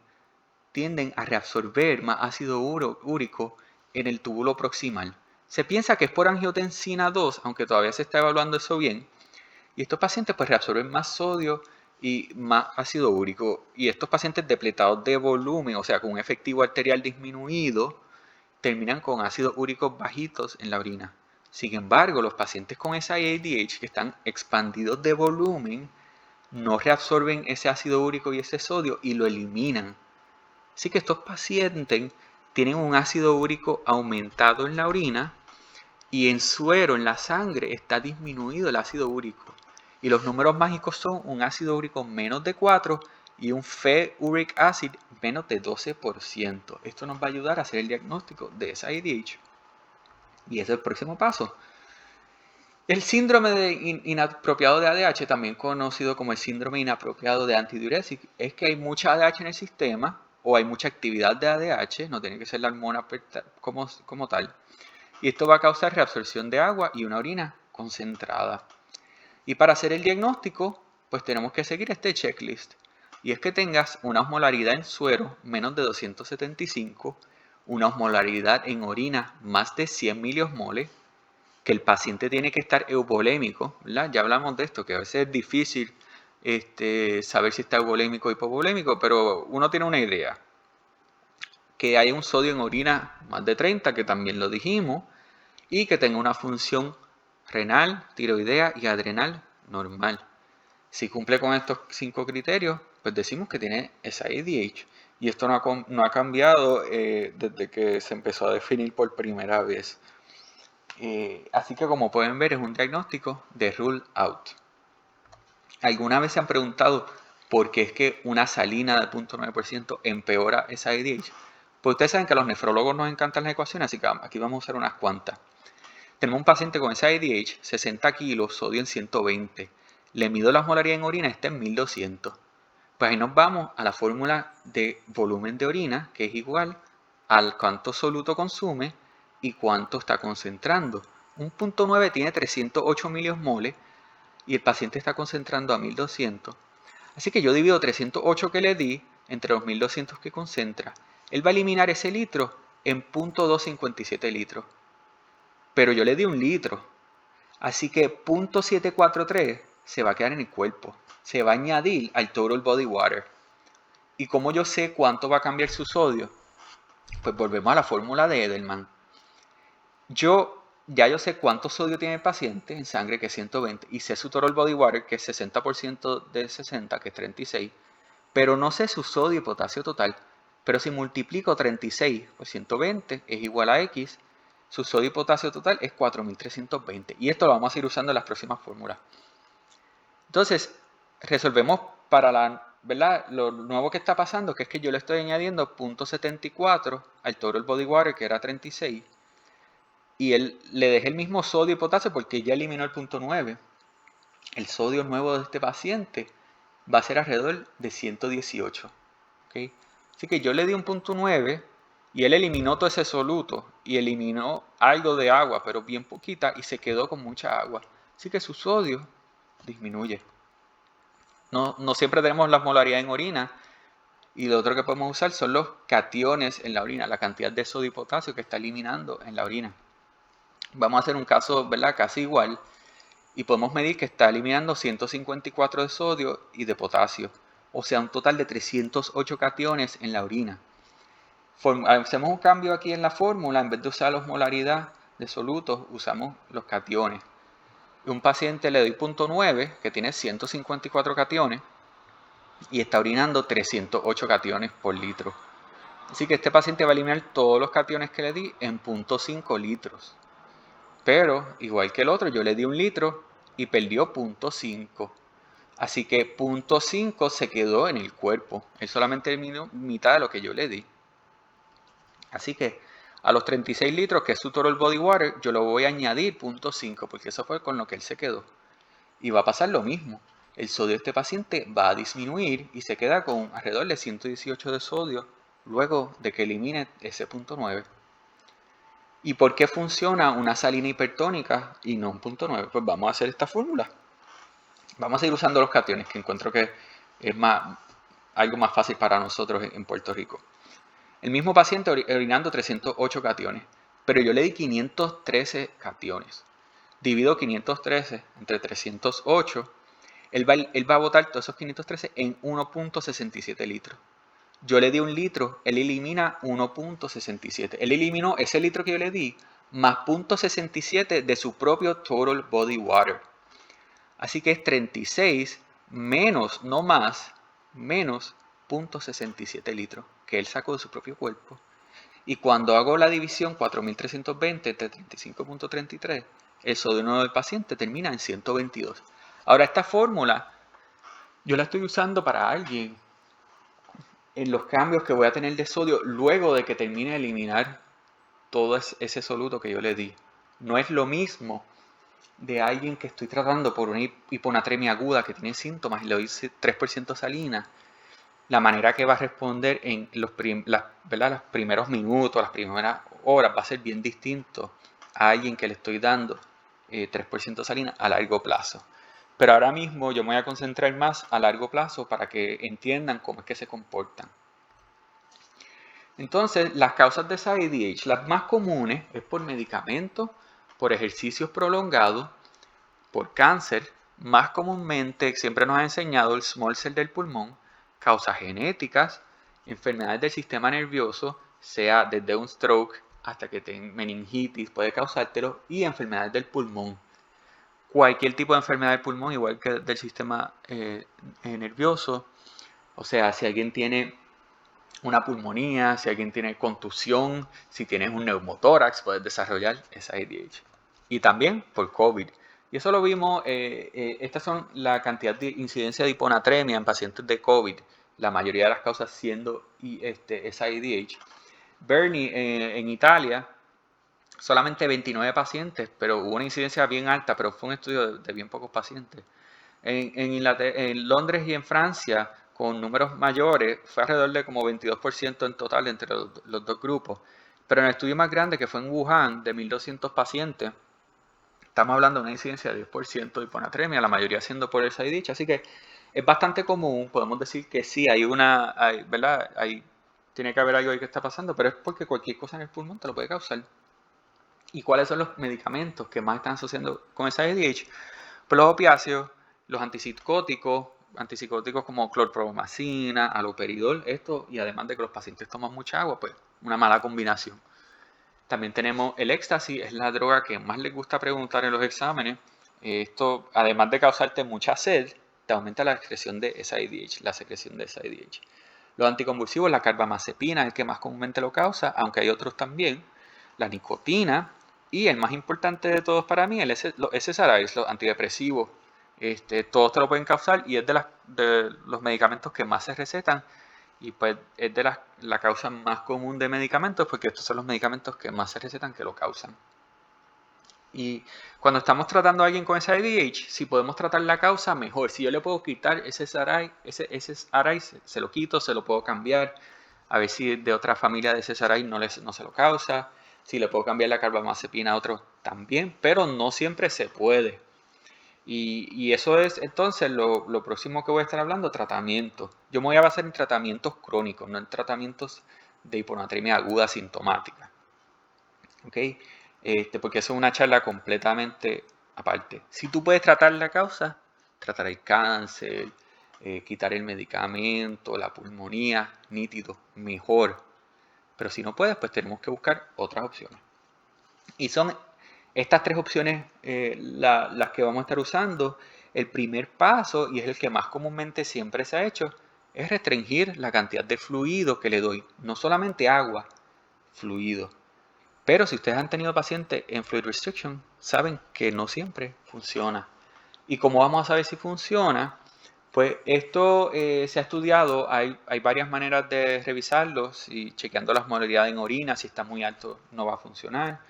tienden a reabsorber más ácido úrico en el túbulo proximal. Se piensa que es por angiotensina 2, aunque todavía se está evaluando eso bien. Y estos pacientes pues reabsorben más sodio y más ácido úrico. Y estos pacientes depletados de volumen, o sea, con un efectivo arterial disminuido, terminan con ácidos úricos bajitos en la orina. Sin embargo, los pacientes con SIADH que están expandidos de volumen no reabsorben ese ácido úrico y ese sodio y lo eliminan. Así que estos pacientes tienen un ácido úrico aumentado en la orina y en suero, en la sangre, está disminuido el ácido úrico. Y los números mágicos son un ácido úrico menos de 4 y un Fe-Uric Acid menos de 12%. Esto nos va a ayudar a hacer el diagnóstico de SIADH. Y ese es el próximo paso. El síndrome inapropiado de ADH, también conocido como el síndrome inapropiado de antidiurético, es que hay mucha ADH en el sistema o hay mucha actividad de ADH, no tiene que ser la hormona como tal. Y esto va a causar reabsorción de agua y una orina concentrada. Y para hacer el diagnóstico, pues tenemos que seguir este checklist. Y es que tengas una osmolaridad en suero menos de 275, una osmolaridad en orina más de 100 miliosmoles, que el paciente tiene que estar euvolémico, ¿verdad? Ya hablamos de esto, que a veces es difícil saber si está euvolémico o hipovolémico, pero uno tiene una idea. Que haya un sodio en orina más de 30, que también lo dijimos, y que tenga una función renal, tiroidea y adrenal normal. Si cumple con estos 5 criterios, pues decimos que tiene SIADH. Y esto no ha cambiado desde que se empezó a definir por primera vez. Así que como pueden ver es un diagnóstico de rule out. ¿Alguna vez se han preguntado por qué es que una salina de 0.9% empeora SIADH? Pues ustedes saben que a los nefrólogos nos encantan las ecuaciones, así que aquí vamos a usar unas cuantas. Tenemos un paciente con SIADH, 60 kilos, sodio en 120. Le mido la osmolaridad en orina, está en 1200. Pues ahí nos vamos a la fórmula de volumen de orina, que es igual al cuánto soluto consume y cuánto está concentrando. Un 0.9 tiene 308 miliosmoles y el paciente está concentrando a 1200. Así que yo divido 308 que le di entre los 1200 que concentra. Él va a eliminar ese litro en 0.257 litros. Pero yo le di 1 litro. Así que 0.743 se va a quedar en el cuerpo. Se va a añadir al total body water. ¿Y cómo yo sé cuánto va a cambiar su sodio? Pues volvemos a la fórmula de Edelman. Ya yo sé cuánto sodio tiene el paciente en sangre, que es 120, y sé su total body water, que es 60% de 60, que es 36, pero no sé su sodio y potasio total. Pero si multiplico 36 por 120 es igual a X, su sodio y potasio total es 4320. Y esto lo vamos a ir usando en las próximas fórmulas. Entonces, resolvemos para ¿verdad? Lo nuevo que está pasando, que es que yo le estoy añadiendo 0.74 al total body water, que era 36, y él le dejé el mismo sodio y potasio porque ya eliminó el 0.9. El sodio nuevo de este paciente va a ser alrededor de 118. ¿Okay? Así que yo le di un 0.9 y él eliminó todo ese soluto y eliminó algo de agua, pero bien poquita, y se quedó con mucha agua. Así que su sodio disminuye. No siempre tenemos la molaridad en orina, y lo otro que podemos usar son los cationes en la orina, la cantidad de sodio y potasio que está eliminando en la orina. Vamos a hacer un caso, ¿verdad?, casi igual, y podemos medir que está eliminando 154 de sodio y de potasio, o sea, un total de 308 cationes en la orina. Hacemos un cambio aquí en la fórmula, en vez de usar la osmolaridad de solutos, usamos los cationes. Un paciente le doy 0.9, que tiene 154 cationes, y está orinando 308 cationes por litro. Así que este paciente va a eliminar todos los cationes que le di en 0.5 litros. Pero, igual que el otro, yo le di 1 litro y perdió 0.5. Así que 0.5 se quedó en el cuerpo. Él solamente eliminó mitad de lo que yo le di. Así que a los 36 litros, que es su total body water, yo lo voy a añadir 0.5, porque eso fue con lo que él se quedó. Y va a pasar lo mismo. El sodio de este paciente va a disminuir y se queda con alrededor de 118 de sodio luego de que elimine ese 0.9. ¿Y por qué funciona una salina hipertónica y no un 0.9? Pues vamos a hacer esta fórmula. Vamos a ir usando los cationes, que encuentro que es algo más fácil para nosotros en Puerto Rico. El mismo paciente orinando 308 cationes, pero yo le di 513 cationes. Divido 513 entre 308, él va a botar todos esos 513 en 1.67 litros. Yo le di 1 litro, él elimina 1.67. Él eliminó ese litro que yo le di más 0.67 de su propio total body water. Así que es 36 menos, no más, menos 0.67 litros que él sacó de su propio cuerpo. Y cuando hago la división 4320 entre 35.33, el sodio nuevo del paciente termina en 122. Ahora, esta fórmula yo la estoy usando para alguien en los cambios que voy a tener de sodio luego de que termine de eliminar todo ese soluto que yo le di. No es lo mismo de alguien que estoy tratando por una hiponatremia aguda que tiene síntomas y le doy 3% salina. La manera que va a responder en los primeros minutos, las primeras horas, va a ser bien distinto a alguien que le estoy dando 3% salina a largo plazo. Pero ahora mismo yo me voy a concentrar más a largo plazo para que entiendan cómo es que se comportan. Entonces, las causas de SIADH, las más comunes es por medicamentos, por ejercicios prolongados, por cáncer, más comúnmente siempre nos ha enseñado el small cell del pulmón, causas genéticas, enfermedades del sistema nervioso, sea desde un stroke hasta que meningitis puede causártelo, y enfermedades del pulmón. Cualquier tipo de enfermedad del pulmón, igual que del sistema nervioso, o sea, si alguien tiene una pulmonía, si alguien tiene contusión, si tienes un neumotórax, puedes desarrollar SIADH. Y también por COVID. Y eso lo vimos, estas son la cantidad de incidencia de hiponatremia en pacientes de COVID, la mayoría de las causas siendo SIADH. Bernie, en Italia, solamente 29 pacientes, pero hubo una incidencia bien alta, pero fue un estudio de bien pocos pacientes. En Londres y en Francia, con números mayores, fue alrededor de como 22% en total entre los dos grupos. Pero en el estudio más grande, que fue en Wuhan, de 1.200 pacientes, estamos hablando de una incidencia de 10% de hiponatremia, la mayoría siendo por el SIADH. Así que es bastante común, podemos decir que sí, ¿verdad? Tiene que haber algo ahí que está pasando, pero es porque cualquier cosa en el pulmón te lo puede causar. ¿Y cuáles son los medicamentos que más están asociando con esa ADH? Pues los opiáceos, los antipsicóticos como clorpromacina, haloperidol, esto, y además de que los pacientes toman mucha agua, pues una mala combinación. También tenemos el éxtasis, es la droga que más les gusta preguntar en los exámenes. Esto, además de causarte mucha sed, te aumenta la excreción de SIDH, la secreción de SIDH. Los anticonvulsivos, la carbamazepina es el que más comúnmente lo causa, aunque hay otros también. La nicotina y el más importante de todos para mí, los SSRIs, los antidepresivos. Todos te lo pueden causar y es de los medicamentos que más se recetan y pues es de la causa más común de medicamentos porque estos son los medicamentos que más se recetan que lo causan. Y cuando estamos tratando a alguien con SIDH, si podemos tratar la causa, mejor. Si yo le puedo quitar ese SSRI, se lo quito, se lo puedo cambiar. A ver si de otra familia de SSRI no se lo causa. Si le puedo cambiar la carbamazepina a otro también, pero no siempre se puede. Y eso es entonces lo próximo que voy a estar hablando, tratamiento. Yo me voy a basar en tratamientos crónicos, no en tratamientos de hiponatremia aguda sintomática. ¿Ok? Porque eso es una charla completamente aparte. Si tú puedes tratar la causa, tratar el cáncer, quitar el medicamento, la pulmonía, nítido, mejor. Pero si no puedes, pues tenemos que buscar otras opciones. Y son estas tres opciones las que vamos a estar usando. El primer paso, y es el que más comúnmente siempre se ha hecho, es restringir la cantidad de fluido que le doy. No solamente agua, fluido. Pero si ustedes han tenido pacientes en fluid restriction, saben que no siempre funciona. ¿Y cómo vamos a saber si funciona? Pues esto se ha estudiado, hay varias maneras de revisarlo, si chequeando las modalidades en orina, si está muy alto no va a funcionar.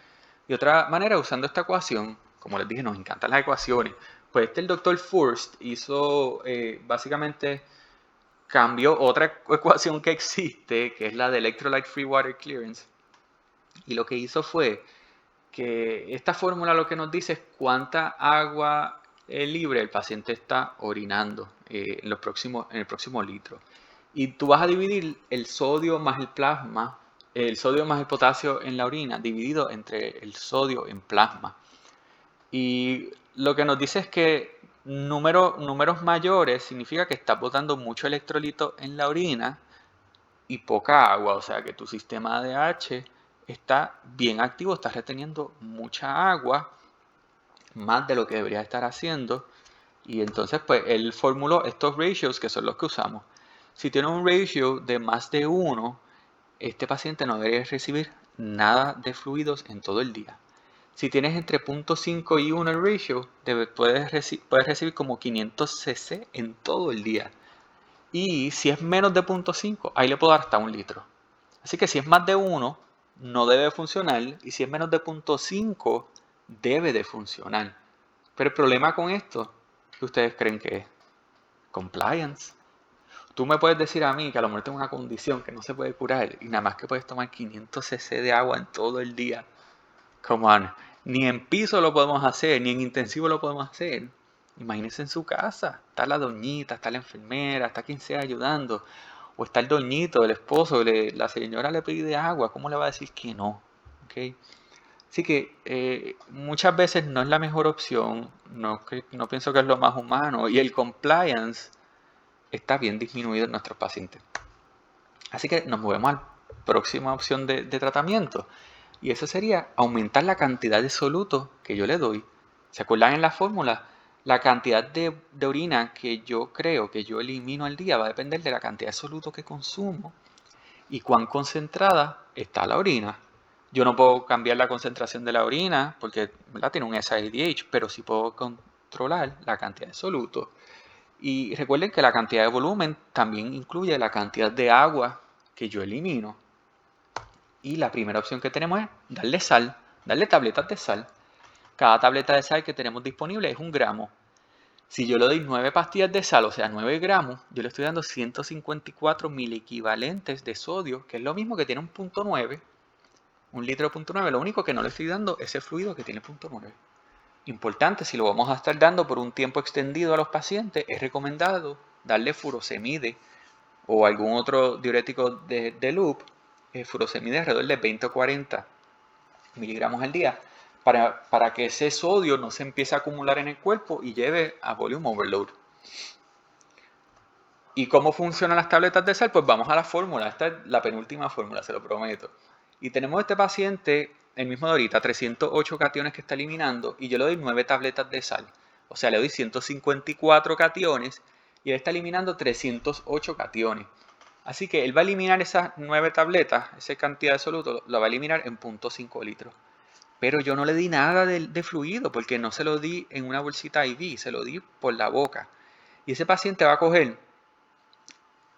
Y otra manera, usando esta ecuación, como les dije, nos encantan las ecuaciones, pues el doctor Furst hizo, básicamente, cambió otra ecuación que existe, que es la de Electrolyte Free Water Clearance, y lo que hizo fue que esta fórmula lo que nos dice es cuánta agua libre el paciente está orinando en el próximo litro. Y tú vas a dividir el sodio más el plasma, el sodio más el potasio en la orina, dividido entre el sodio en plasma. Y lo que nos dice es que números mayores significa que estás botando mucho electrolito en la orina y poca agua, o sea que tu sistema ADH está bien activo, estás reteniendo mucha agua, más de lo que debería estar haciendo, y entonces pues él formuló estos ratios que son los que usamos. Si tiene un ratio de más de 1, este paciente no debería recibir nada de fluidos en todo el día. Si tienes entre 0.5 y 1 el ratio, puedes recibir como 500 cc en todo el día. Y si es menos de 0.5, ahí le puedo dar hasta 1 litro. Así que si es más de 1, no debe funcionar. Y si es menos de 0.5, debe de funcionar. Pero el problema con esto, ¿qué ustedes creen que es? Compliance. Tú me puedes decir a mí que a lo mejor tengo una condición que no se puede curar y nada más que puedes tomar 500 cc de agua en todo el día. Come on. Ni en piso lo podemos hacer, ni en intensivo lo podemos hacer. Imagínense en su casa. Está la doñita, está la enfermera, está quien sea ayudando. O está el doñito, el esposo, la señora le pide agua. ¿Cómo le va a decir que no? ¿Okay? Así que muchas veces no es la mejor opción. No pienso que es lo más humano. Y el compliance está bien disminuido en nuestros pacientes. Así que nos movemos a la próxima opción de tratamiento. Y eso sería aumentar la cantidad de soluto que yo le doy. ¿Se acuerdan en la fórmula? La cantidad de orina que yo creo que yo elimino al día va a depender de la cantidad de soluto que consumo y cuán concentrada está la orina. Yo no puedo cambiar la concentración de la orina porque, ¿verdad?, tiene un SIDH, pero sí puedo controlar la cantidad de soluto. Y recuerden que la cantidad de volumen también incluye la cantidad de agua que yo elimino. Y la primera opción que tenemos es darle sal, darle tabletas de sal. Cada tableta de sal que tenemos disponible es 1 gramo. Si yo le doy 9 pastillas de sal, o sea 9 gramos, yo le estoy dando 154 miliequivalentes de sodio, que es lo mismo que tiene un 0.9, un litro de 0.9. Lo único que no le estoy dando es ese fluido que tiene 0.9. Importante, si lo vamos a estar dando por un tiempo extendido a los pacientes, es recomendado darle furosemide o algún otro diurético de loop, furosemide alrededor de 20 o 40 miligramos al día, para que ese sodio no se empiece a acumular en el cuerpo y lleve a volume overload. ¿Y cómo funcionan las tabletas de sal? Pues vamos a la fórmula. Esta es la penúltima fórmula, se lo prometo. Y tenemos este paciente, el mismo de ahorita, 308 cationes que está eliminando, y yo le doy 9 tabletas de sal. O sea, le doy 154 cationes y él está eliminando 308 cationes. Así que él va a eliminar esas 9 tabletas, esa cantidad de soluto, la va a eliminar en 0.5 litros. Pero yo no le di nada de fluido porque no se lo di en una bolsita IV, se lo di por la boca. Y ese paciente va a coger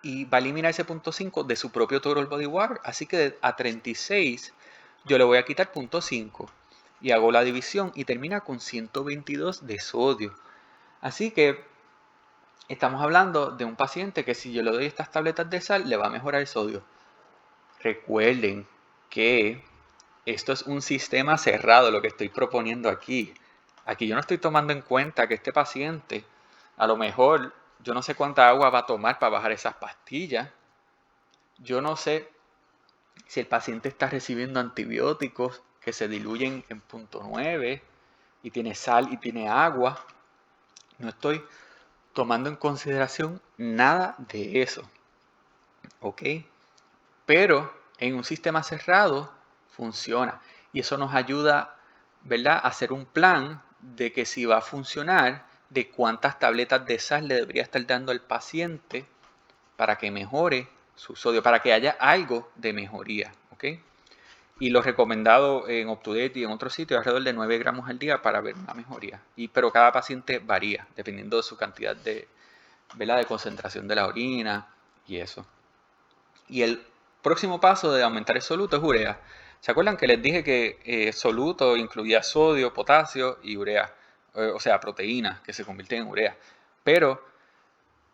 y va a eliminar ese 0.5 de su propio total body water. Así que a 36 yo le voy a quitar 0.5 y hago la división y termina con 122 de sodio. Así que estamos hablando de un paciente que si yo le doy estas tabletas de sal le va a mejorar el sodio. Recuerden que esto es un sistema cerrado lo que estoy proponiendo aquí. Aquí yo no estoy tomando en cuenta que este paciente a lo mejor yo no sé cuánta agua va a tomar para bajar esas pastillas. Yo no sé si el paciente está recibiendo antibióticos que se diluyen en 0.9 y tiene sal y tiene agua. No estoy tomando en consideración nada de eso. ¿Ok? Pero en un sistema cerrado funciona. Y eso nos ayuda, ¿verdad?, a hacer un plan de que si va a funcionar, de cuántas tabletas de sal le debería estar dando al paciente para que mejore su sodio, para que haya algo de mejoría, ¿ok? Y lo recomendado en UpToDate y en otros sitios es alrededor de 9 gramos al día para ver una mejoría. Pero cada paciente varía, dependiendo de su cantidad de, ¿verdad?, de concentración de la orina y eso. Y el próximo paso de aumentar el soluto es urea. ¿Se acuerdan que les dije que soluto incluía sodio, potasio y urea? O sea, proteínas que se convierten en urea. Pero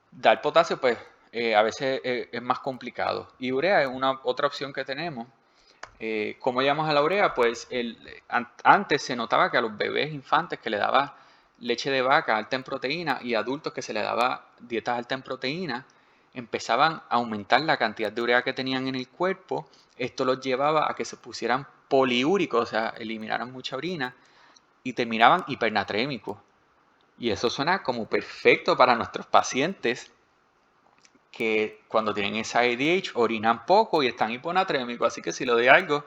dar potasio, pues a veces es más complicado. Y urea es una otra opción que tenemos. ¿Cómo llegamos a la urea? Pues antes se notaba que a los bebés infantes que le daba leche de vaca alta en proteína y adultos que se le daba dietas altas en proteína, empezaban a aumentar la cantidad de urea que tenían en el cuerpo. Esto los llevaba a que se pusieran poliúricos, o sea, eliminaran mucha orina y terminaban hipernatrémicos. Y eso suena como perfecto para nuestros pacientes que cuando tienen esa ADH orinan poco y están hiponatrémicos. Así que si lo de algo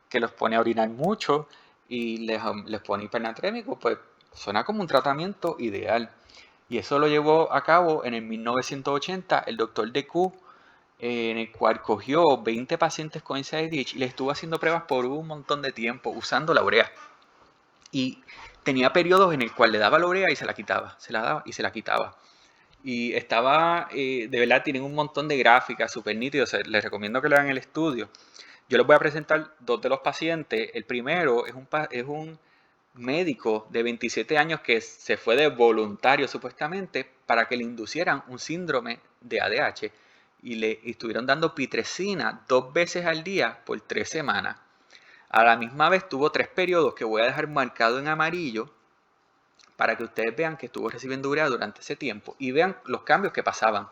que los pone a orinar mucho y les pone hipernatrémicos, pues suena como un tratamiento ideal. Y eso lo llevó a cabo en el 1980 el doctor Decoux, en el cual cogió 20 pacientes con esa ADH y les estuvo haciendo pruebas por un montón de tiempo usando la urea. Y tenía periodos en el cual le daba la urea y se la quitaba, se la daba y se la quitaba. Y estaba, de verdad, tienen un montón de gráficas súper nítidas. Les recomiendo que lo hagan el estudio. Yo les voy a presentar 2 de los pacientes. El primero es un médico de 27 años que se fue de voluntario supuestamente para que le inducieran un síndrome de ADH y le estuvieron dando pitresina 2 veces al día por 3 semanas. A la misma vez tuvo 3 periodos que voy a dejar marcado en amarillo para que ustedes vean que estuvo recibiendo urea durante ese tiempo y vean los cambios que pasaban.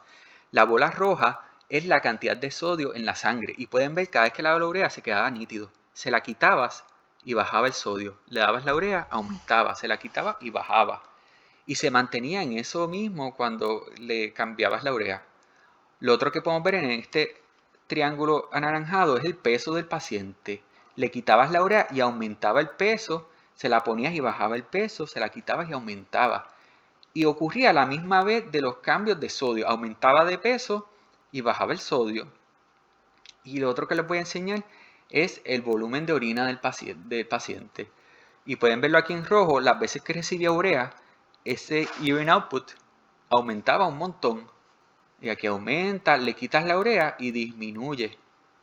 La bola roja es la cantidad de sodio en la sangre y pueden ver cada vez que le daba la urea se quedaba nítido. Se la quitabas y bajaba el sodio. Le dabas la urea, aumentaba. Se la quitaba y bajaba. Y se mantenía en eso mismo cuando le cambiabas la urea. Lo otro que podemos ver en este triángulo anaranjado es el peso del paciente. Le quitabas la urea y aumentaba el peso, se la ponías y bajaba el peso, se la quitabas y aumentaba. Y ocurría a la misma vez de los cambios de sodio. Aumentaba de peso y bajaba el sodio. Y lo otro que les voy a enseñar es el volumen de orina del paciente. Y pueden verlo aquí en rojo, las veces que recibía urea, ese urine output aumentaba un montón. Y aquí aumenta, le quitas la urea y disminuye.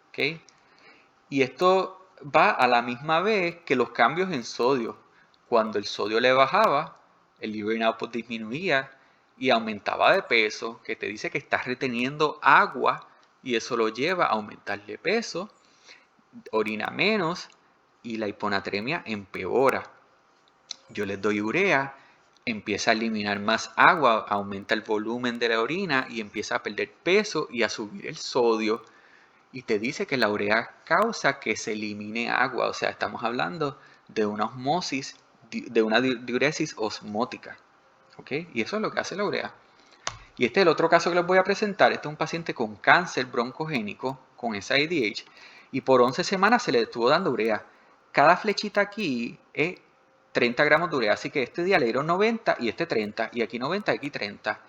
¿Okay? Y esto va a la misma vez que los cambios en sodio. Cuando el sodio le bajaba, el urine output disminuía y aumentaba de peso, que te dice que estás reteniendo agua y eso lo lleva a aumentar de peso, orina menos y la hiponatremia empeora. Yo les doy urea, empieza a eliminar más agua, aumenta el volumen de la orina y empieza a perder peso y a subir el sodio. Y te dice que la urea causa que se elimine agua, o sea, estamos hablando de una osmosis, de una diuresis osmótica. ¿Ok? Y eso es lo que hace la urea. Y este es el otro caso que les voy a presentar. Este es un paciente con cáncer broncogénico, con SIADH, y por 11 semanas se le estuvo dando urea. Cada flechita aquí es 30 gramos de urea, así que este día le dieron 90 y este 30, y aquí 90 y aquí 30.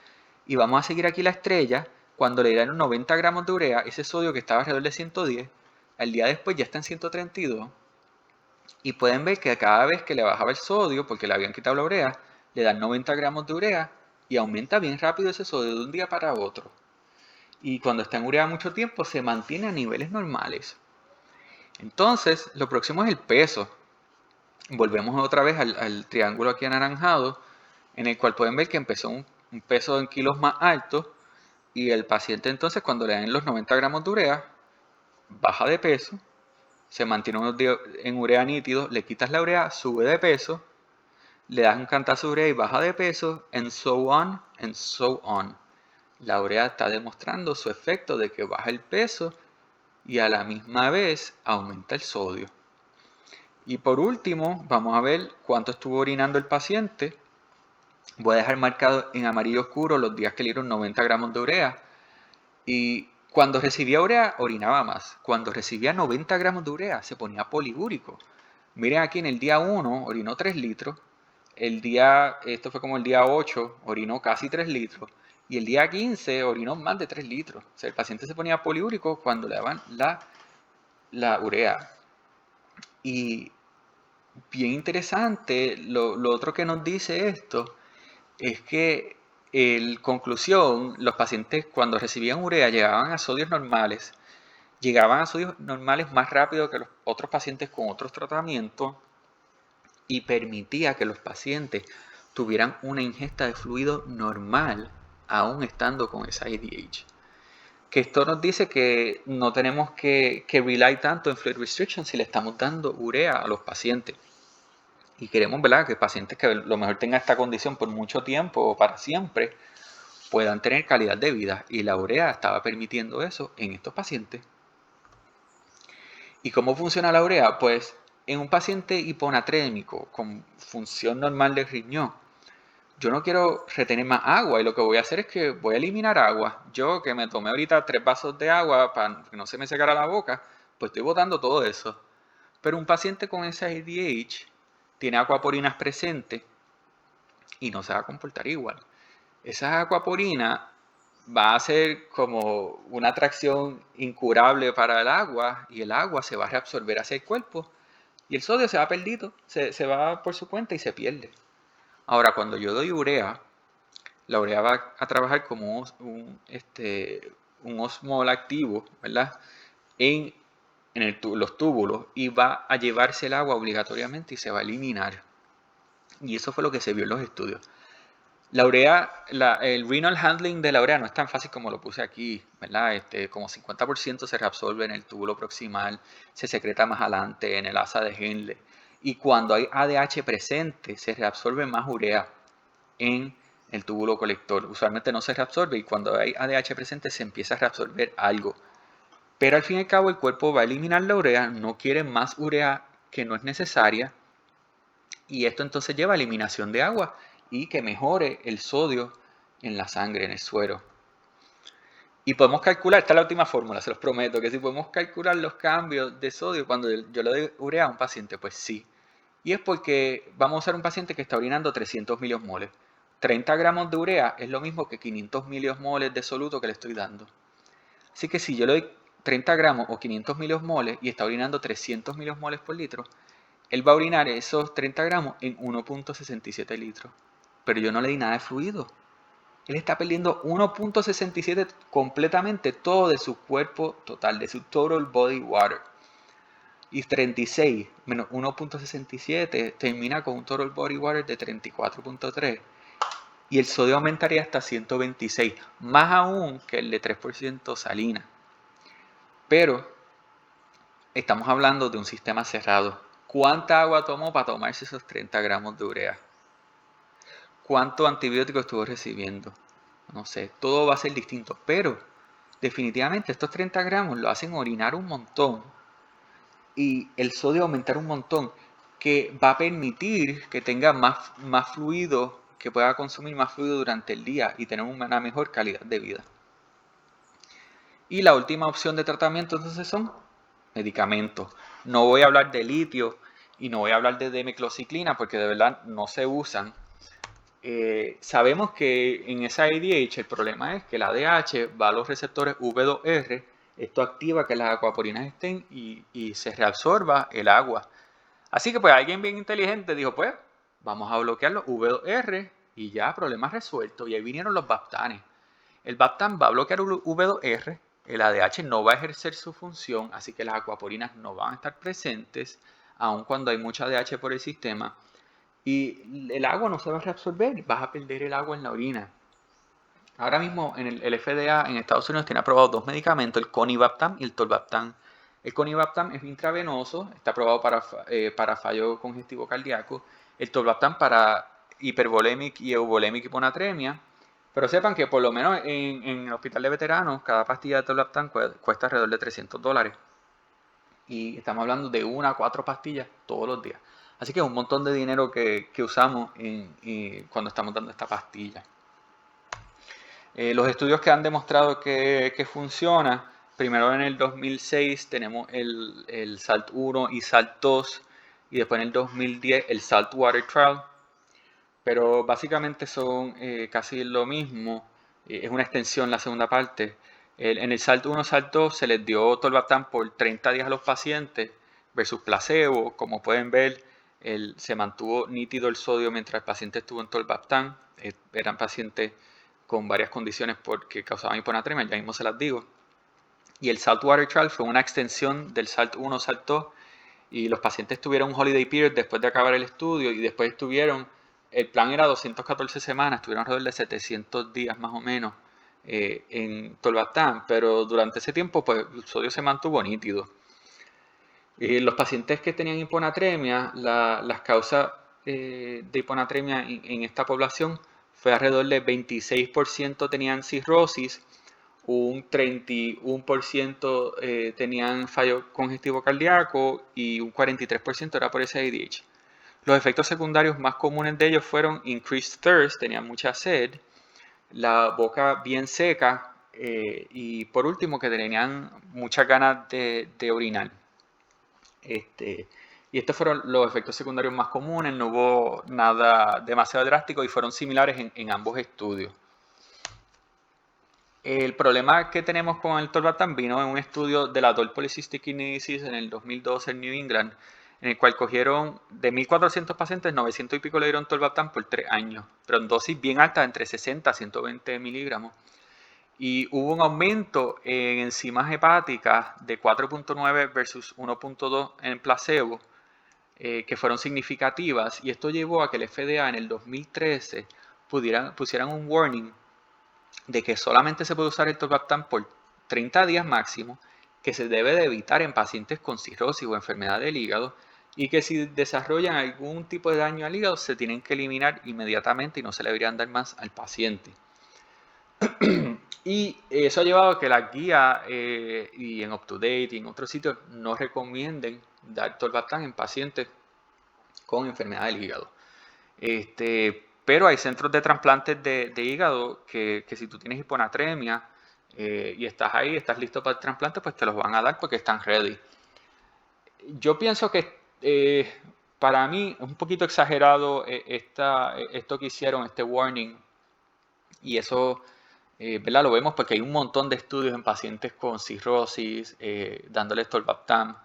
Y vamos a seguir aquí la estrella. Cuando le dieron 90 gramos de urea, ese sodio que estaba alrededor de 110, al día después ya está en 132. Y pueden ver que cada vez que le bajaba el sodio, porque le habían quitado la urea, le dan 90 gramos de urea y aumenta bien rápido ese sodio de un día para otro. Y cuando está en urea mucho tiempo, se mantiene a niveles normales. Entonces, lo próximo es el peso. Volvemos otra vez al triángulo aquí anaranjado, en el cual pueden ver que empezó un peso en kilos más alto, y el paciente entonces cuando le dan los 90 gramos de urea, baja de peso, se mantiene unos días en urea nítido, le quitas la urea, sube de peso, le das un cantazo de urea y baja de peso, and so on, and so on. La urea está demostrando su efecto de que baja el peso y a la misma vez aumenta el sodio. Y por último, vamos a ver cuánto estuvo orinando el paciente. Voy a dejar marcado en amarillo oscuro los días que le dieron 90 gramos de urea. Y cuando recibía urea, orinaba más. Cuando recibía 90 gramos de urea, se ponía poliúrico. Miren aquí en el día 1, orinó 3 litros. Esto fue como el día 8, orinó casi 3 litros. Y el día 15 orinó más de 3 litros. O sea, el paciente se ponía poliúrico cuando le daban la urea. Y bien interesante, lo otro que nos dice esto es que, en conclusión, los pacientes cuando recibían urea llegaban a sodios normales más rápido que los otros pacientes con otros tratamientos y permitía que los pacientes tuvieran una ingesta de fluido normal aún estando con SIADH. Que esto nos dice que no tenemos que rely tanto en fluid restriction si le estamos dando urea a los pacientes. Y queremos, ¿verdad?, que pacientes que a lo mejor tengan esta condición por mucho tiempo o para siempre puedan tener calidad de vida. Y la urea estaba permitiendo eso en estos pacientes. ¿Y cómo funciona la urea? Pues en un paciente hiponatrémico con función normal del riñón, yo no quiero retener más agua y lo que voy a hacer es que voy a eliminar agua. Yo que me tomé ahorita 3 vasos de agua para que no se me secara la boca, pues estoy botando todo eso. Pero un paciente con SIADH tiene acuaporinas presentes y no se va a comportar igual. Esa acuaporina va a ser como una atracción incurable para el agua y el agua se va a reabsorber hacia el cuerpo y el sodio se va perdido, se va por su cuenta y se pierde. Ahora, cuando yo doy urea, la urea va a trabajar como un osmol activo, ¿verdad? En los túbulos y va a llevarse el agua obligatoriamente y se va a eliminar. Y eso fue lo que se vio en los estudios. La urea, el renal handling de la urea no es tan fácil como lo puse aquí, ¿verdad? Como 50% se reabsorbe en el túbulo proximal, se secreta más adelante en el asa de Henle. Y cuando hay ADH presente, se reabsorbe más urea en el túbulo colector. Usualmente no se reabsorbe y cuando hay ADH presente se empieza a reabsorber algo. Pero al fin y al cabo el cuerpo va a eliminar la urea, no quiere más urea que no es necesaria y esto entonces lleva a eliminación de agua y que mejore el sodio en la sangre, en el suero. Y podemos calcular, esta es la última fórmula, se los prometo, que si podemos calcular los cambios de sodio cuando yo le doy urea a un paciente, pues sí. Y es porque vamos a usar un paciente que está orinando 300 miliosmoles. 30 gramos de urea es lo mismo que 500 miliosmoles de soluto que le estoy dando. Así que si yo le doy 30 gramos o 500 miliosmoles y está orinando 300 miliosmoles por litro, él va a orinar esos 30 gramos en 1.67 litros. Pero yo no le di nada de fluido. Él está perdiendo 1.67 completamente todo de su cuerpo total, de su total body water. Y 36 menos 1.67 termina con un total body water de 34.3. Y el sodio aumentaría hasta 126, más aún que el de 3% salina. Pero estamos hablando de un sistema cerrado. ¿Cuánta agua tomó para tomarse esos 30 gramos de urea? ¿Cuánto antibiótico estuvo recibiendo? No sé, todo va a ser distinto, pero definitivamente estos 30 gramos lo hacen orinar un montón y el sodio aumentar un montón. que va a permitir que tenga más fluido, que pueda consumir más fluido durante el día y tener una mejor calidad de vida. Y la última opción de tratamiento entonces son medicamentos. No voy a hablar de litio y no voy a hablar de demeclociclina porque de verdad no se usan. Sabemos que en esa ADH el problema es que la ADH va a los receptores V2R, esto activa que las acuaporinas estén y se reabsorba el agua. Así que pues alguien bien inteligente dijo, pues vamos a bloquear los V2R y ya, problema resuelto. Y ahí vinieron los baptanes. El baptan va a bloquear V2R, el ADH no va a ejercer su función, así que las acuaporinas no van a estar presentes, aun cuando hay mucha ADH por el sistema. Y el agua no se va a reabsorber, vas a perder el agua en la orina. Ahora mismo el FDA en Estados Unidos tiene aprobado dos medicamentos, el Conivaptan y el Tolvaptan. El Conivaptan es intravenoso, está aprobado para fallo congestivo cardíaco. El Tolvaptan para hipervolémica y euvolémica hiponatremia. Pero sepan que por lo menos en el hospital de veteranos, cada pastilla de Tolvaptan cuesta alrededor de $300. Y estamos hablando de 1 a 4 pastillas todos los días. Así que es un montón de dinero que usamos cuando estamos dando esta pastilla. Los estudios que han demostrado que funciona, primero en el 2006 tenemos el SALT-1 y SALT-2 y después en el 2010 el Saltwater Trial, pero básicamente son casi lo mismo, es una extensión la segunda parte. En el SALT-1, SALT-2 se les dio tolvaptan por 30 días a los pacientes versus placebo. Como pueden ver, se mantuvo nítido el sodio mientras el paciente estuvo en tolvaptan. Eran pacientes con varias condiciones porque causaban hiponatremia, ya mismo se las digo. Y el Saltwater Trial fue una extensión del SALT-1, SALT-2 y los pacientes tuvieron un holiday period después de acabar el estudio y después el plan era 214 semanas, estuvieron alrededor de 700 días más o menos en tolvaptan, pero durante ese tiempo pues el sodio se mantuvo nítido. Los pacientes que tenían hiponatremia, las causas de hiponatremia en esta población fue alrededor de 26% tenían cirrosis, un 31% tenían fallo congestivo cardíaco y un 43% era por SIDH. Los efectos secundarios más comunes de ellos fueron increased thirst, tenían mucha sed, la boca bien seca y por último que tenían muchas ganas de orinar. Y estos fueron los efectos secundarios más comunes, no hubo nada demasiado drástico y fueron similares en ambos estudios. El problema que tenemos con el tolvaptan vino en un estudio de la adult polycystic kidney disease en el 2012 en New England, en el cual cogieron de 1.400 pacientes, 900 y pico le dieron tolvaptan por 3 años, pero en dosis bien altas, entre 60 a 120 miligramos. Y hubo un aumento en enzimas hepáticas de 4.9 versus 1.2 en placebo, que fueron significativas, y esto llevó a que el FDA en el 2013 pusieran un warning de que solamente se puede usar el tolvaptan por 30 días máximo, que se debe de evitar en pacientes con cirrosis o enfermedad del hígado y que si desarrollan algún tipo de daño al hígado se tienen que eliminar inmediatamente y no se le deberían dar más al paciente. Y eso ha llevado a que las guías y en UpToDate y en otros sitios no recomienden dar tolvaptan en pacientes con enfermedad del hígado. Pero hay centros de trasplantes de hígado que si tú tienes hiponatremia y estás ahí, estás listo para el trasplante, pues te los van a dar porque están ready. Yo pienso que para mí es un poquito exagerado esto que hicieron, este warning, y eso, ¿verdad? Lo vemos porque hay un montón de estudios en pacientes con cirrosis, dándoles tolvaptan,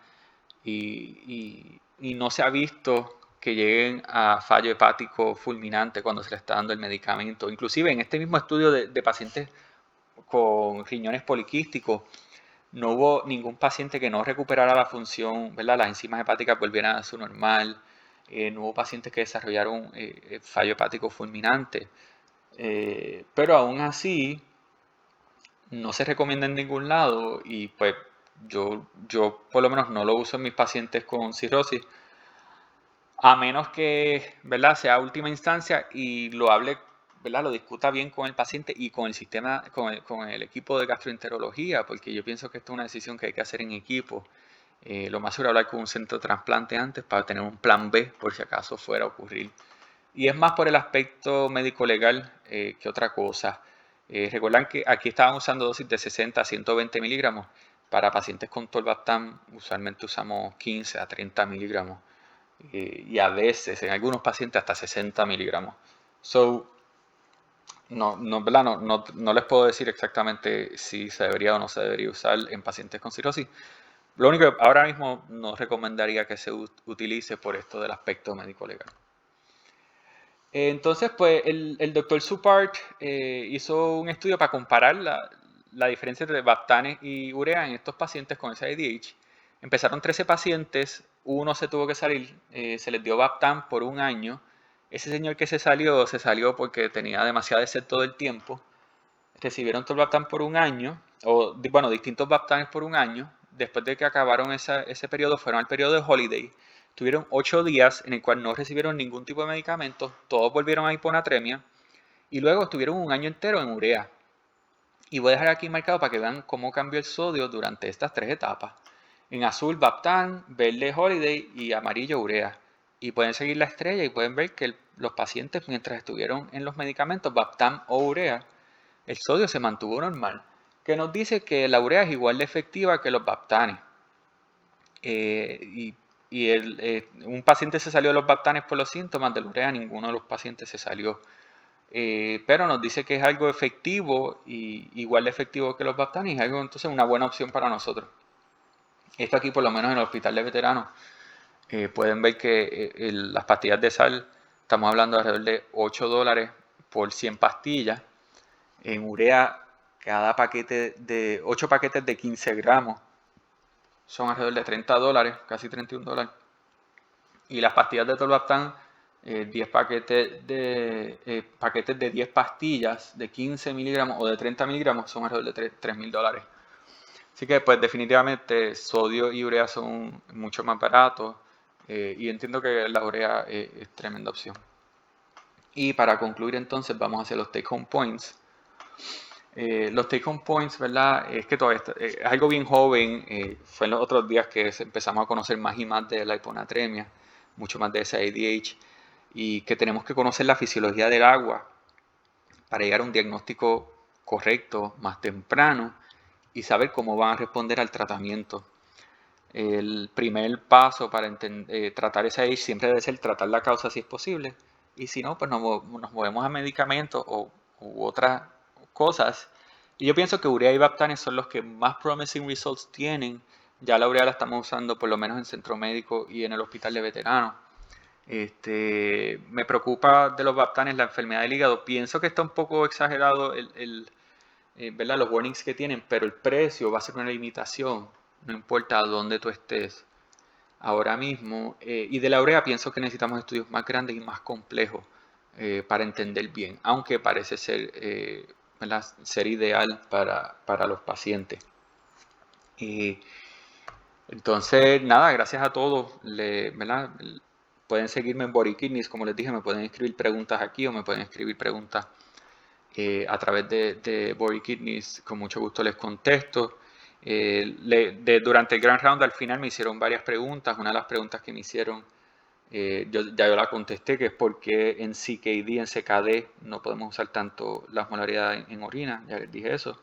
y no se ha visto que lleguen a fallo hepático fulminante cuando se le está dando el medicamento. Inclusive en este mismo estudio de pacientes con riñones poliquísticos, no hubo ningún paciente que no recuperara la función, ¿verdad? Las enzimas hepáticas volvieran a su normal. No hubo pacientes que desarrollaron fallo hepático fulminante. Pero aún así, no se recomienda en ningún lado y pues yo por lo menos no lo uso en mis pacientes con cirrosis, a menos que, ¿verdad?, sea última instancia y lo hable, ¿verdad?, lo discuta bien con el paciente y con el sistema, con el equipo de gastroenterología, porque yo pienso que esto es una decisión que hay que hacer en equipo. Lo más seguro hablar con un centro de trasplante antes para tener un plan B por si acaso fuera a ocurrir. Y es más por el aspecto médico-legal que otra cosa. Recuerdan que aquí estaban usando dosis de 60 a 120 miligramos. Para pacientes con tolvaptan usualmente usamos 15 a 30 miligramos. Y a veces en algunos pacientes hasta 60 miligramos. So, no les puedo decir exactamente si se debería o no se debería usar en pacientes con cirrosis. Lo único que ahora mismo no recomendaría que se utilice por esto del aspecto médico-legal. Entonces, pues el doctor Supart hizo un estudio para comparar la diferencia entre baptanes y urea en estos pacientes con SIADH. Empezaron 13 pacientes, uno se tuvo que salir, se les dio baptan por un año. Ese señor que se salió porque tenía demasiada sed todo el tiempo. Recibieron tolvaptan por un año, bueno, distintos baptanes por un año. Después de que acabaron ese periodo, fueron al periodo de holiday. Tuvieron 8 días en el cual no recibieron ningún tipo de medicamento, todos volvieron a hiponatremia y luego estuvieron un año entero en urea. Y voy a dejar aquí marcado para que vean cómo cambió el sodio durante estas 3 etapas. En azul baptan, verde holiday y amarillo urea. Y pueden seguir la estrella y pueden ver que los pacientes mientras estuvieron en los medicamentos baptan o urea, el sodio se mantuvo normal, que nos dice que la urea es igual de efectiva que los baptanes. Un paciente se salió de los baptanes por los síntomas, de la urea ninguno de los pacientes se salió. Pero nos dice que es algo efectivo y igual de efectivo que los baptanes, y es algo entonces una buena opción para nosotros. Esto aquí por lo menos en el hospital de veteranos pueden ver que las pastillas de sal, estamos hablando de alrededor de $8 por 100 pastillas. En urea, cada paquete de 8 paquetes de 15 gramos son alrededor de $30, casi $31. Y las pastillas de tolvaptan, 10 paquetes de 10 pastillas de 15 miligramos o de 30 miligramos son alrededor de $3,000. Así que pues definitivamente sodio y urea son mucho más baratos y entiendo que la urea es tremenda opción. Y para concluir entonces vamos a hacer los take home points. Los take home points, ¿verdad? Es que todavía es algo bien joven. Fue en los otros días que empezamos a conocer más y más de la hiponatremia, mucho más de ese ADH, y que tenemos que conocer la fisiología del agua para llegar a un diagnóstico correcto, más temprano, y saber cómo van a responder al tratamiento. El primer paso para tratar esa ADH siempre debe ser tratar la causa si es posible, y si no, pues nos movemos a medicamentos u otras cosas. Y yo pienso que urea y baptanes son los que más promising results tienen. Ya la urea la estamos usando por lo menos en centro médico y en el hospital de veteranos. Me preocupa de los baptanes la enfermedad del hígado. Pienso que está un poco exagerado ¿verdad? Los warnings que tienen, pero el precio va a ser una limitación, no importa dónde tú estés ahora mismo. Y de la urea pienso que necesitamos estudios más grandes y más complejos para entender bien, aunque parece ser ideal para los pacientes. Entonces, nada, gracias a todos. ¿Verdad? Pueden seguirme en Body Kidneys, como les dije, me pueden escribir preguntas aquí o me pueden escribir preguntas a través de Body Kidneys, con mucho gusto les contesto. Durante el Grand Round al final me hicieron varias preguntas. Una de las preguntas que me hicieron, yo la contesté, que es por qué en CKD, en CKD, no podemos usar tanto la osmolaridad en orina, ya les dije eso.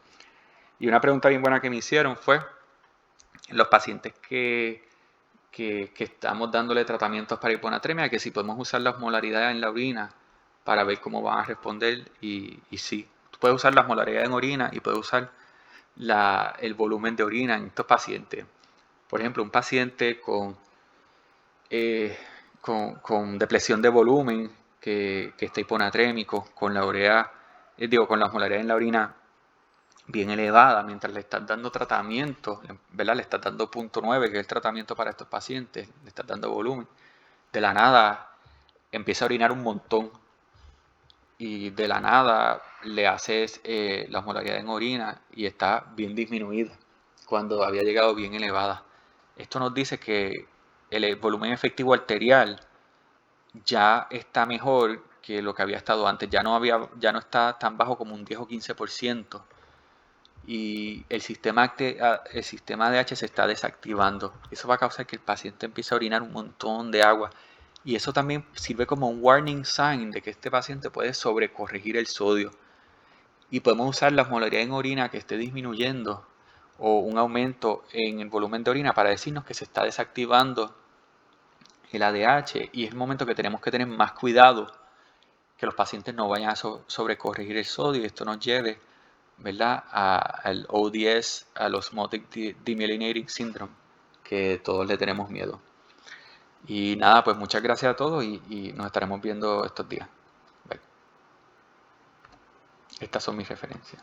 Y una pregunta bien buena que me hicieron fue, los pacientes que estamos dándole tratamientos para hiponatremia, que si podemos usar la osmolaridad en la orina para ver cómo van a responder, y sí, tú puedes usar la osmolaridad en orina y puedes usar el volumen de orina en estos pacientes. Por ejemplo, un paciente con depresión de volumen que está hiponatrémico, con la urea, con la osmolaridad en la orina bien elevada, mientras le estás dando tratamiento, ¿verdad? Le estás dando 0.9, que es el tratamiento para estos pacientes, le estás dando volumen. De la nada empieza a orinar un montón y de la nada le haces la osmolaridad en orina y está bien disminuida cuando había llegado bien elevada. Esto nos dice que el volumen efectivo arterial ya está mejor que lo que había estado antes, ya no está tan bajo como un 10 o 15%. y el sistema ADH se está desactivando. Eso va a causar que el paciente empiece a orinar un montón de agua. Y eso también sirve como un warning sign de que este paciente puede sobrecorregir el sodio. Y podemos usar la osmolaridad en orina que esté disminuyendo o un aumento en el volumen de orina para decirnos que se está desactivando el ADH y es el momento que tenemos que tener más cuidado que los pacientes no vayan a sobrecorregir el sodio y esto nos lleve, ¿verdad?, al ODS, al Osmotic Demyelinating Syndrome, que todos le tenemos miedo. Y nada, pues muchas gracias a todos y nos estaremos viendo estos días. Bye. Estas son mis referencias.